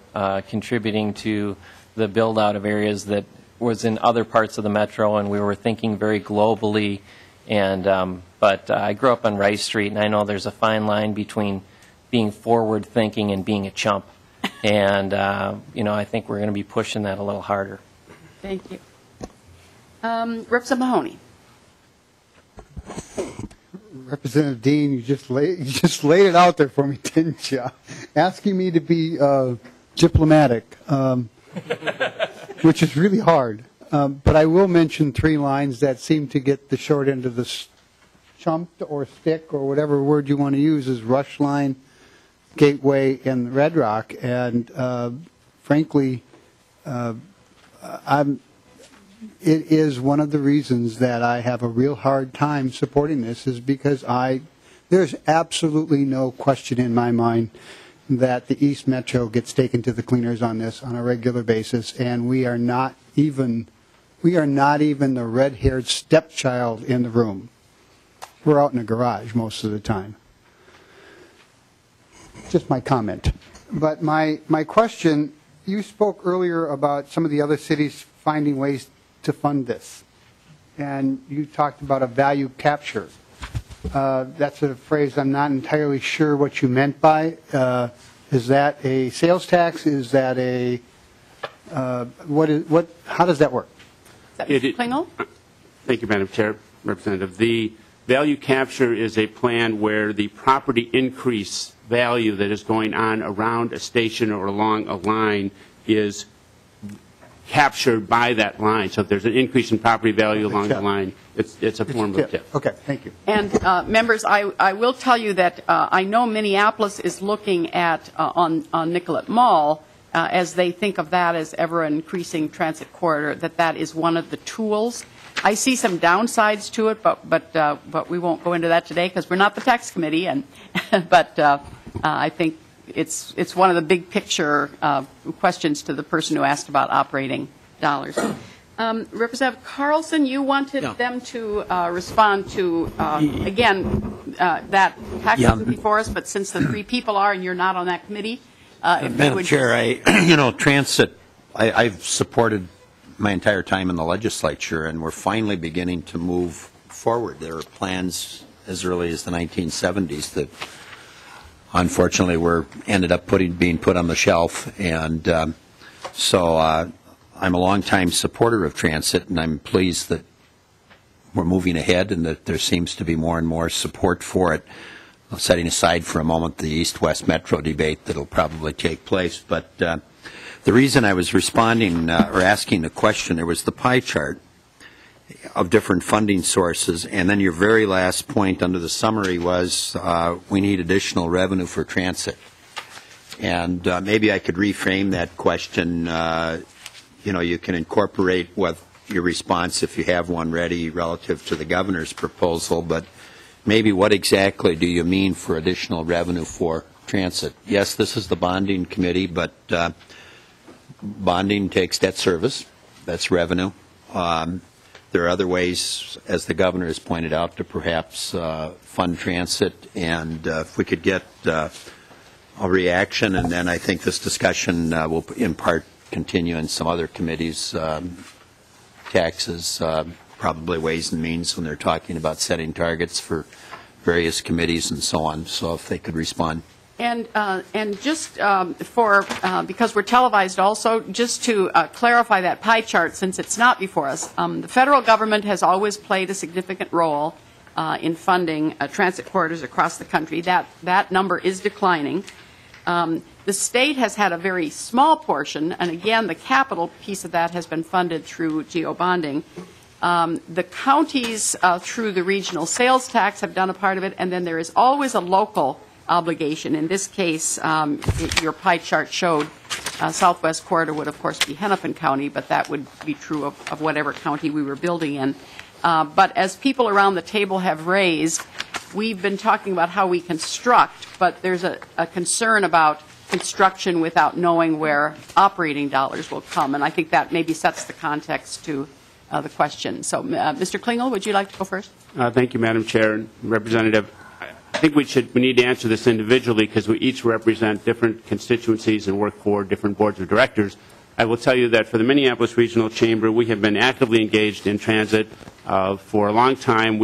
contributing to the build-out of areas that was in other parts of the metro, and we were thinking very globally. And but I grew up on Rice Street, and I know there's a fine line between being forward-thinking and being a chump. And, I think we're going to be pushing that a little harder. Thank you. Representative Mahoney. Representative Dean, you just laid it out there for me, didn't you? Asking me to be diplomatic, which is really hard. But I will mention 3 lines that seem to get the short end of the chumped or stick or whatever word you want to use is Rush Line, Gateway, and Red Rock. And frankly, it is one of the reasons that I have a real hard time supporting this is because there's absolutely no question in my mind that the East Metro gets taken to the cleaners on this on a regular basis, and we are not even the red-haired stepchild in the room. We're out in the garage most of the time. Just my comment. But my question, you spoke earlier about some of the other cities finding ways to fund this, and you talked about a value capture. That's a phrase I'm not entirely sure what you meant by. Is that a sales tax? Is that a how does that work? Is that Mr. Klingel? Thank you, Madam Chair, Representative. The value capture is a plan where the property increase value that is going on around a station or along a line is captured by that line. So if there's an increase in property value along the line, it's a form of tip. Okay, thank you. And members, I will tell you that I know Minneapolis is looking at on Nicollet Mall as they think of that as ever increasing transit corridor, that is one of the tools. I see some downsides to it, but we won't go into that today because we're not the tax committee. And but I think it's one of the big picture questions to the person who asked about operating dollars. Representative Carlson, you wanted them to respond to, again, that tax isn't before us, but since the 3 people are and you're not on that committee. Madam Chair, transit, I've supported my entire time in the legislature, and we're finally beginning to move forward. There are plans as early as the 1970s that unfortunately ended up being put on the shelf, and so I'm a longtime supporter of transit, and I'm pleased that we're moving ahead and that there seems to be more and more support for it, setting aside for a moment the East-West Metro debate that will probably take place. But the reason I was responding or asking the question, there was the pie chart of different funding sources, and then your very last point under the summary was we need additional revenue for transit. And maybe I could reframe that question. You can incorporate your response if you have one ready relative to the governor's proposal, but maybe what exactly do you mean for additional revenue for transit? Yes, this is the bonding committee, but bonding takes debt service. That's revenue. There are other ways, as the governor has pointed out, to perhaps fund transit, and if we could get a reaction, and then I think this discussion will in part continue in some other committees, taxes, probably Ways and Means when they're talking about setting targets for various committees and so on. So if they could respond. And just because we're televised also, just to clarify that pie chart, since it's not before us, the federal government has always played a significant role in funding transit corridors across the country. That number is declining. The state has had a very small portion, and again, the capital piece of that has been funded through geo-bonding. The counties, through the regional sales tax, have done a part of it, and then there is always a local obligation. In this case, your pie chart showed Southwest Corridor would, of course, be Hennepin County, but that would be true of whatever county we were building in. But as people around the table have raised, we've been talking about how we construct, but there's a concern about construction without knowing where operating dollars will come, and I think that maybe sets the context to the question. So, Mr. Klingel, would you like to go first? Thank you, Madam Chair and Representative. I think we need to answer this individually because we each represent different constituencies and work for different boards of directors. I will tell you that for the Minneapolis Regional Chamber, we have been actively engaged in transit for a long time.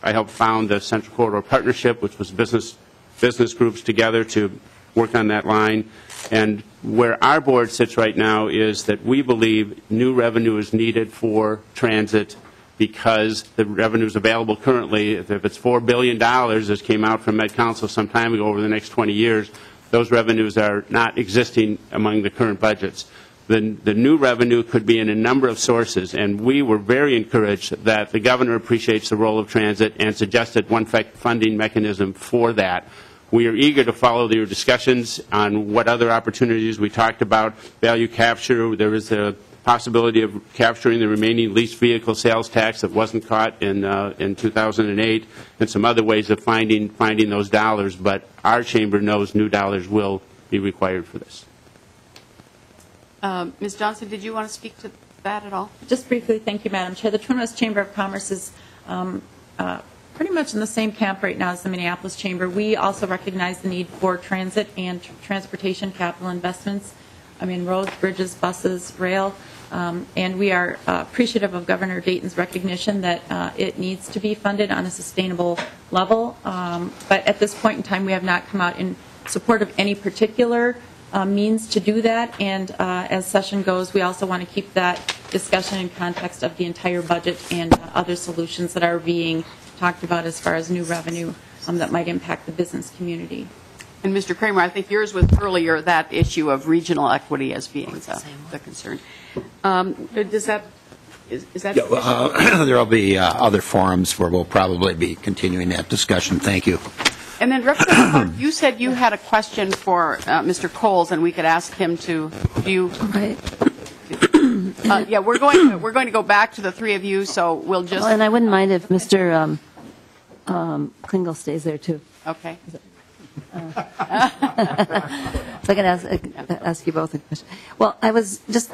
I helped found the Central Corridor Partnership, which was business groups together to work on that line. And where our board sits right now is that we believe new revenue is needed for transit because the revenue is available currently. If it's $4 billion, as came out from Med Council some time ago, over the next 20 years, those revenues are not existing among the current budgets. The new revenue could be in a number of sources, and we were very encouraged that the governor appreciates the role of transit and suggested one funding mechanism for that. We are eager to follow your discussions on what other opportunities we talked about. Value capture, there is a possibility of capturing the remaining leased vehicle sales tax that wasn't caught in 2008, and some other ways of finding those dollars, but our chamber knows new dollars will be required for this. Ms. Johnson, did you want to speak to that at all? Just briefly, thank you, Madam Chair. The Twin West Chamber of Commerce is pretty much in the same camp right now as the Minneapolis Chamber. We also recognize the need for transit and transportation capital investments. I mean, roads, bridges, buses, rail, and we are appreciative of Governor Dayton's recognition that it needs to be funded on a sustainable level. But at this point in time, we have not come out in support of any particular means to do that, and as session goes, we also want to keep that discussion in context of the entire budget and other solutions that are being talked about as far as new revenue that might impact the business community. And Mr. Kramer, I think yours was earlier that issue of regional equity as being the concern. Is that there will be other forums where we'll probably be continuing that discussion. Thank you. And then, Representative Clark, you said you had a question for Mr. Coles, and we could ask him to view. Right. Yeah, we're going to go back to the three of you, so we'll just. Well, and I wouldn't mind if Mr. Klingel stays there too. Okay. So I can ask you both a question. Well, I was just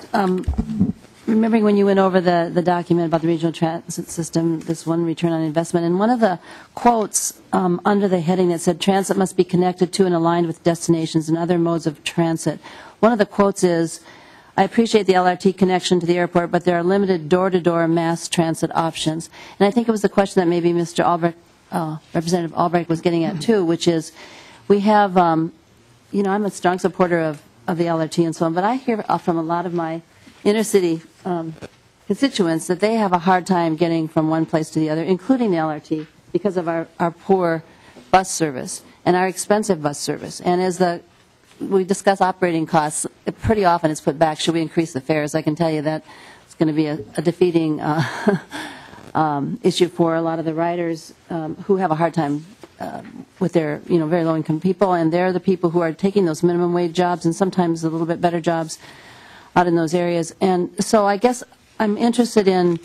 remembering when you went over the document about the regional transit system, this one return on investment, and one of the quotes under the heading that said transit must be connected to and aligned with destinations and other modes of transit. One of the quotes is, I appreciate the LRT connection to the airport, but there are limited door-to-door mass transit options. And I think it was the question that maybe Mr. Albrecht, Representative Albrecht was getting at too, which is we have, you know, I'm a strong supporter of the LRT and so on, but I hear from a lot of my inner city constituents that they have a hard time getting from one place to the other, including the LRT, because of our poor bus service and our expensive bus service. And as we discuss operating costs, pretty often it's put back, should we increase the fares? I can tell you that it's going to be a defeating issue for a lot of the riders who have a hard time with their, you know, very low-income people, and they're the people who are taking those minimum wage jobs and sometimes a little bit better jobs out in those areas. And so I guess I'm interested in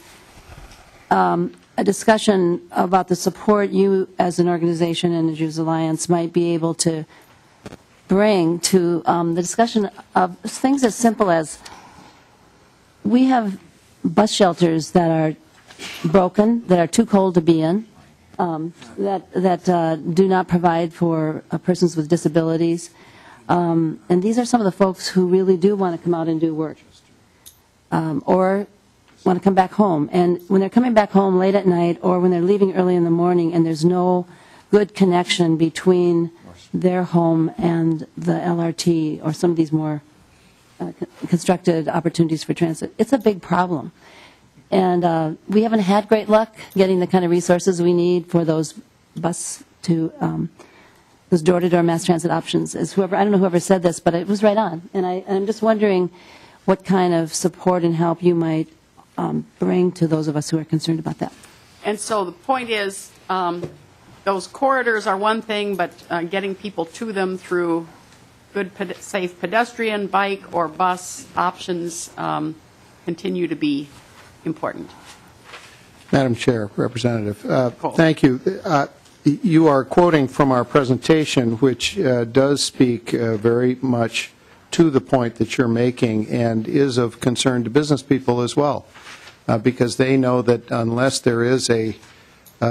a discussion about the support you as an organization and the Jews Alliance might be able to bring to the discussion of things as simple as we have bus shelters that are broken, that are too cold to be in, that do not provide for persons with disabilities. And these are some of the folks who really do want to come out and do work or want to come back home. And when they're coming back home late at night or when they're leaving early in the morning and there's no good connection between their home and the LRT or some of these more constructed opportunities for transit, it's a big problem. And we haven't had great luck getting the kind of resources we need for those those door-to-door mass transit options. As I don't know whoever said this, but it was right on. And I'm just wondering what kind of support and help you might bring to those of us who are concerned about that. And so the point is, those corridors are one thing, but getting people to them through good, safe pedestrian, bike, or bus options continue to be important. Madam Chair, Representative, thank you. You are quoting from our presentation, which does speak very much to the point that you're making and is of concern to business people as well, because they know that unless there is a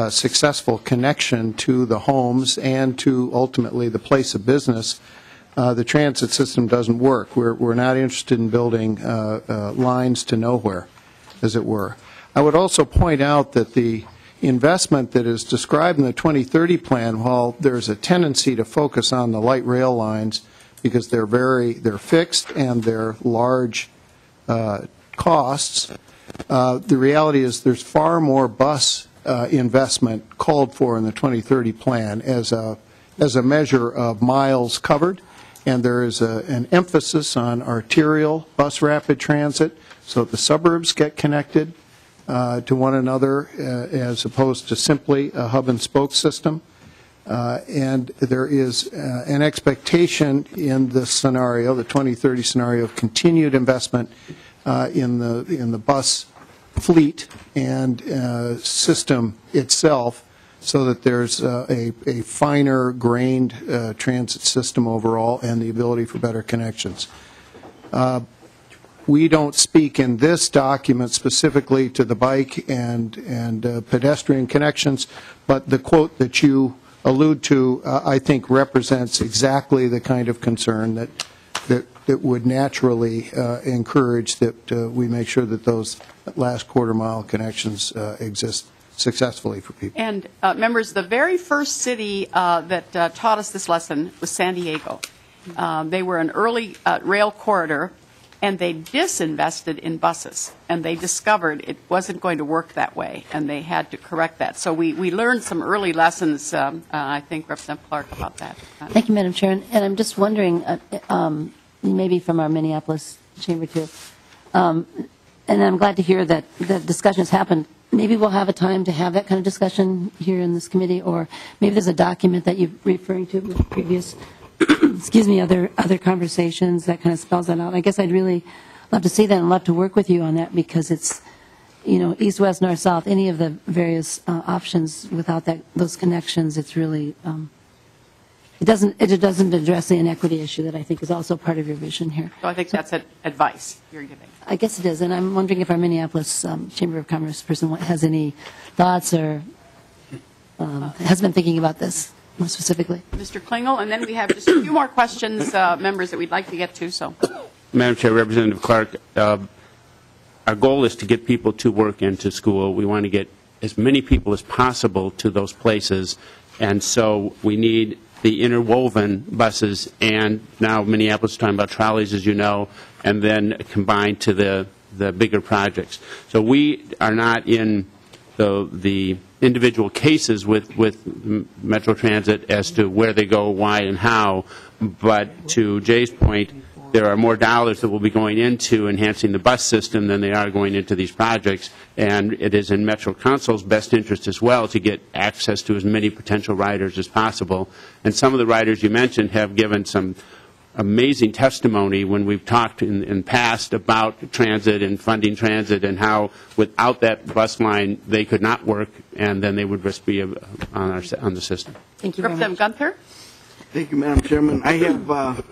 successful connection to the homes and to ultimately the place of business, the transit system doesn't work. We're not interested in building lines to nowhere, as it were. I would also point out that the investment that is described in the 2030 plan, while there's a tendency to focus on the light rail lines because they're fixed and they're large costs, the reality is there's far more bus investment called for in the 2030 plan as a measure of miles covered and there is an emphasis on arterial bus rapid transit, so the suburbs get connected to one another as opposed to simply a hub and spoke system. And there is an expectation in the scenario, the 2030 scenario, of continued investment in the bus fleet and system itself, so that there's a finer grained transit system overall and the ability for better connections. We don't speak in this document specifically to the bike and pedestrian connections, but the quote that you allude to, I think, represents exactly the kind of concern that would naturally encourage that we make sure that those last quarter-mile connections exist successfully for people. And members, the very first city that taught us this lesson was San Diego. They were an early rail corridor, and they disinvested in buses, and they discovered it wasn't going to work that way, and they had to correct that. So we learned some early lessons, I think, Representative Clark, about that. Thank you, Madam Chair. And I'm just wondering, maybe from our Minneapolis chamber too, and I'm glad to hear that the discussion has happened. Maybe we'll have a time to have that kind of discussion here in this committee, or maybe there's a document that you're referring to with previous excuse me, other conversations that kind of spells that out. I guess I'd really love to see that and love to work with you on that, because it's, east, west, north, south, any of the various options without those connections, it's really, it doesn't address the inequity issue that I think is also part of your vision here. So I think that's advice you're giving. I guess it is, and I'm wondering if our Minneapolis Chamber of Commerce person has any thoughts or has been thinking about this more specifically. Mr. Klingel, and then we have just a few more questions, members, that we'd like to get to. So, Madam Chair, Representative Clark, our goal is to get people to work and to school. We want to get as many people as possible to those places, and so we need the interwoven buses, and now Minneapolis is talking about trolleys, as you know, and then combined to the bigger projects. So we are not in the individual cases with Metro Transit as to where they go, why, and how, but to Jay's point, there are more dollars that will be going into enhancing the bus system than they are going into these projects, and it is in Metro Council's best interest as well to get access to as many potential riders as possible. And some of the riders you mentioned have given some amazing testimony when we've talked in past about transit and funding transit, and how without that bus line they could not work, and then they would just be on the system. Thank you, Representative Gunther. Thank you, Madam Chairman. I have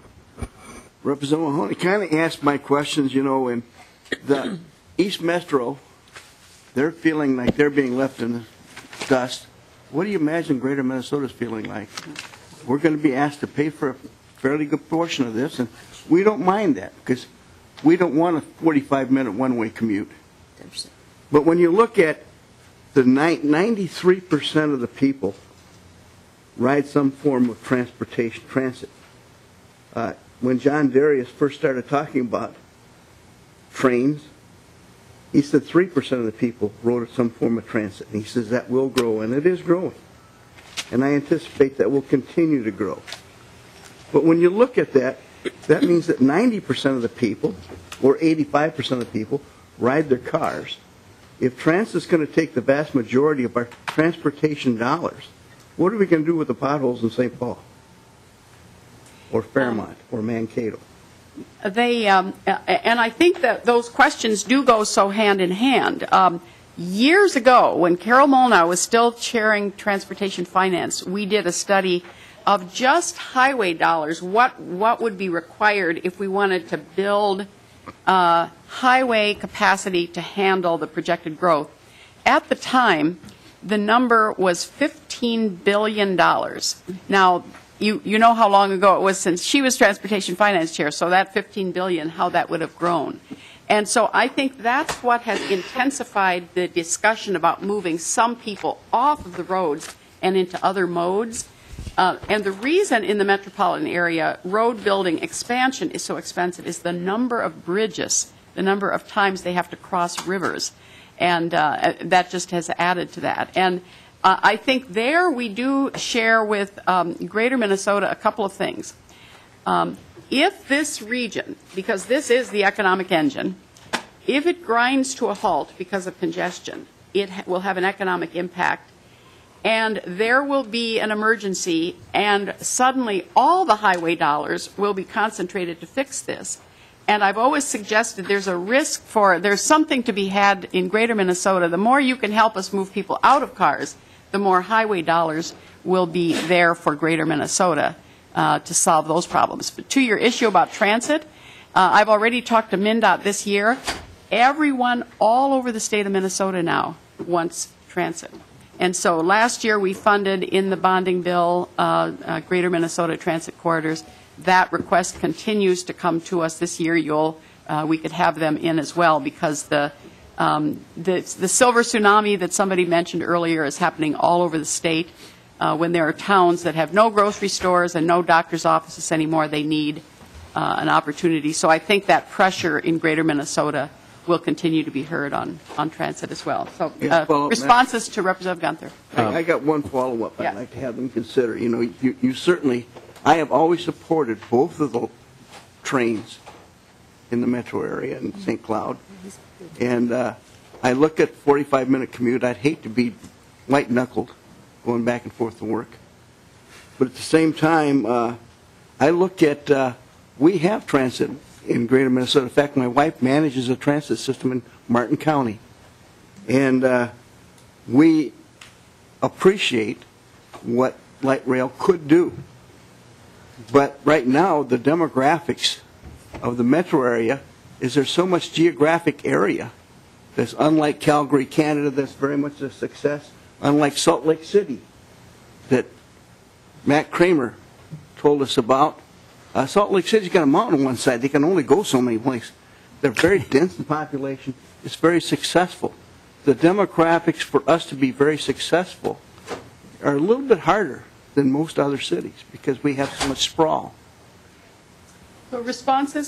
Representative Mahoney kind of asked my questions. In the East Metro, they're feeling like they're being left in the dust. What do you imagine Greater Minnesota's feeling like? We're going to be asked to pay for a fairly good portion of this, and we don't mind that because we don't want a 45-minute one-way commute. But when you look at the 93% of the people ride some form of transit. When John Darius first started talking about trains, he said 3% of the people rode some form of transit, and he says that will grow, and it is growing. And I anticipate that will continue to grow. But when you look at that, that means that 90% of the people, or 85% of the people, ride their cars. If transit's going to take the vast majority of our transportation dollars, what are we going to do with the potholes in St. Paul? Or Fairmont, or Mankato? They, and I think that those questions do go so hand in hand. Years ago, when Carol Molnar was still chairing Transportation Finance, we did a study of just highway dollars, what would be required if we wanted to build highway capacity to handle the projected growth. At the time, the number was $15 billion. Now, you know how long ago it was since she was Transportation Finance Chair, so that $15 billion, how that would have grown. And so I think that's what has intensified the discussion about moving some people off of the roads and into other modes. And the reason in the metropolitan area road building expansion is so expensive is the number of bridges, the number of times they have to cross rivers. And that just has added to that. And I think there we do share with Greater Minnesota a couple of things. If this region, because this is the economic engine, if it grinds to a halt because of congestion, it will have an economic impact, and there will be an emergency, and suddenly all the highway dollars will be concentrated to fix this. And I've always suggested there's a risk there's something to be had in greater Minnesota. The more you can help us move people out of cars, the more highway dollars will be there for greater Minnesota to solve those problems. But to your issue about transit, I've already talked to MnDOT this year. Everyone all over the state of Minnesota now wants transit. And so last year we funded in the bonding bill greater Minnesota transit corridors. That request continues to come to us this year. We could have them in as well, because the silver tsunami that somebody mentioned earlier is happening all over the state. When there are towns that have no grocery stores and no doctor's offices anymore, they need an opportunity. So I think that pressure in greater Minnesota will continue to be heard on transit as well. So responses to Representative Gunther. I got one follow-up I'd like to have them consider. You know, you certainly, I have always supported both of the trains in the metro area in St. Cloud. And I look at 45-minute commute. I'd hate to be white-knuckled going back and forth to work. But at the same time, I look at, we have transit in greater Minnesota. In fact, my wife manages a transit system in Martin County. And we appreciate what light rail could do. But right now, the demographics of the metro area is there's so much geographic area that's unlike Calgary, Canada, that's very much a success, unlike Salt Lake City that Matt Kramer told us about. Salt Lake City's got a mountain on one side. They can only go so many places. They're very dense in population. It's very successful. The demographics for us to be very successful are a little bit harder than most other cities because we have so much sprawl. So responses,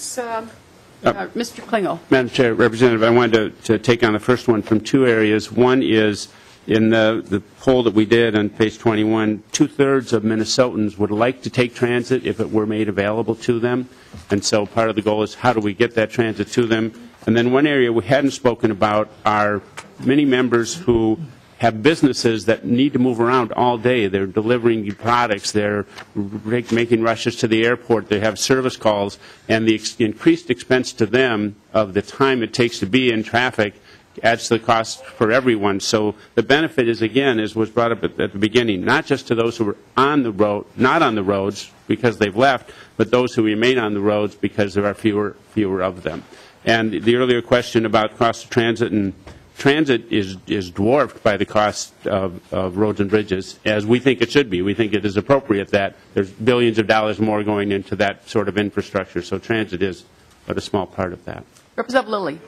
Mr. Klingel. Madam Chair, Representative, I wanted to take on the first one from two areas. One is in the poll that we did on page 21, 2/3 of Minnesotans would like to take transit if it were made available to them. And so part of the goal is how do we get that transit to them? And then one area we hadn't spoken about are many members who have businesses that need to move around all day. They're delivering products. They're making rushes to the airport. They have service calls. And the increased expense to them of the time it takes to be in traffic adds to the cost for everyone. So the benefit is, again, as was brought up at the beginning, not just to those who are on the road, not on the roads because they've left, but those who remain on the roads because there are fewer of them. And the earlier question about cost of transit, and transit is dwarfed by the cost of roads and bridges, as we think it should be. We think it is appropriate that there's billions of dollars more going into that sort of infrastructure. So transit is but a small part of that. Representative Lilly.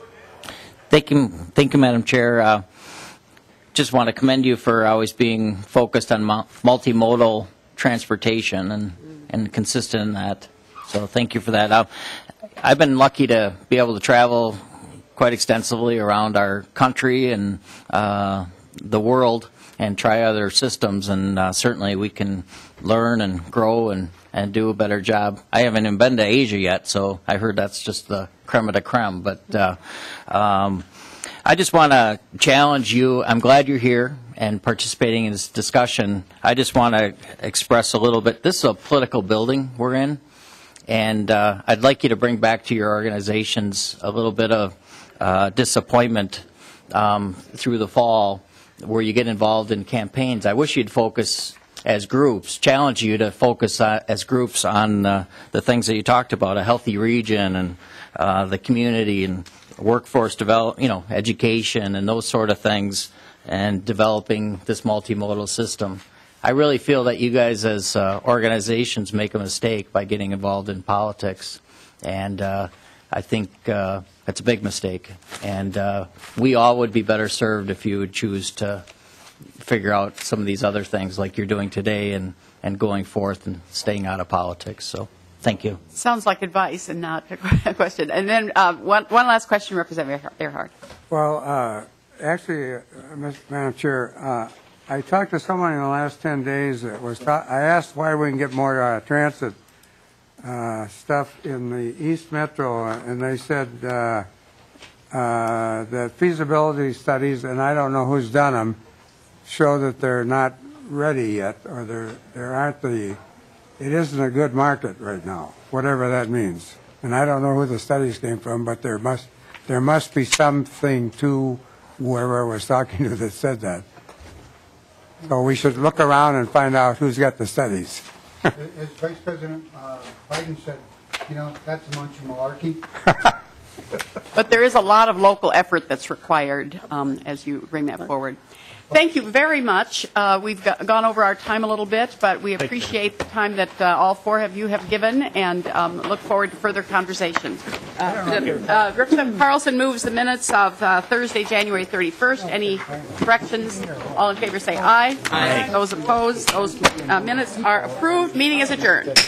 Thank you, Madam Chair. Just want to commend you for always being focused on multimodal transportation and consistent in that. So thank you for that. I've been lucky to be able to travel quite extensively around our country and the world and try other systems, and certainly we can learn and grow and do a better job. I haven't even been to Asia yet, so I heard that's just the creme of the creme. But I just want to challenge you. I'm glad you're here and participating in this discussion. I just want to express a little bit. This is a political building we're in, and I'd like you to bring back to your organizations a little bit of disappointment through the fall where you get involved in campaigns. I wish you'd focus as groups, challenge you to focus as groups on the things that you talked about, a healthy region and the community and workforce development, education and those sort of things, and developing this multimodal system. I really feel that you guys as organizations make a mistake by getting involved in politics, and I think that's a big mistake. And we all would be better served if you would choose to figure out some of these other things like you're doing today and going forth and staying out of politics. So thank you. Sounds like advice and not a question. And then one last question, Representative Earhart. Well, actually, Madam Chair, I talked to someone in the last 10 days that was I asked why we can get more transit stuff in the East Metro, and they said that feasibility studies, and I don't know who's done them, show that they're not ready yet, or there aren't it isn't a good market right now, whatever that means. And I don't know who the studies came from, but there must be something to whoever I was talking to that said that. So we should look around and find out who's got the studies. As Vice President Biden said, that's a bunch of malarkey. But there is a lot of local effort that's required as you bring that forward. Thank you very much. We've gone over our time a little bit, but we appreciate the time that all four of you have given and look forward to further conversations. Representative Carlson moves the minutes of Thursday, January 31st. Any corrections? All in favor say aye. Aye. Those opposed, those minutes are approved. Meeting is adjourned.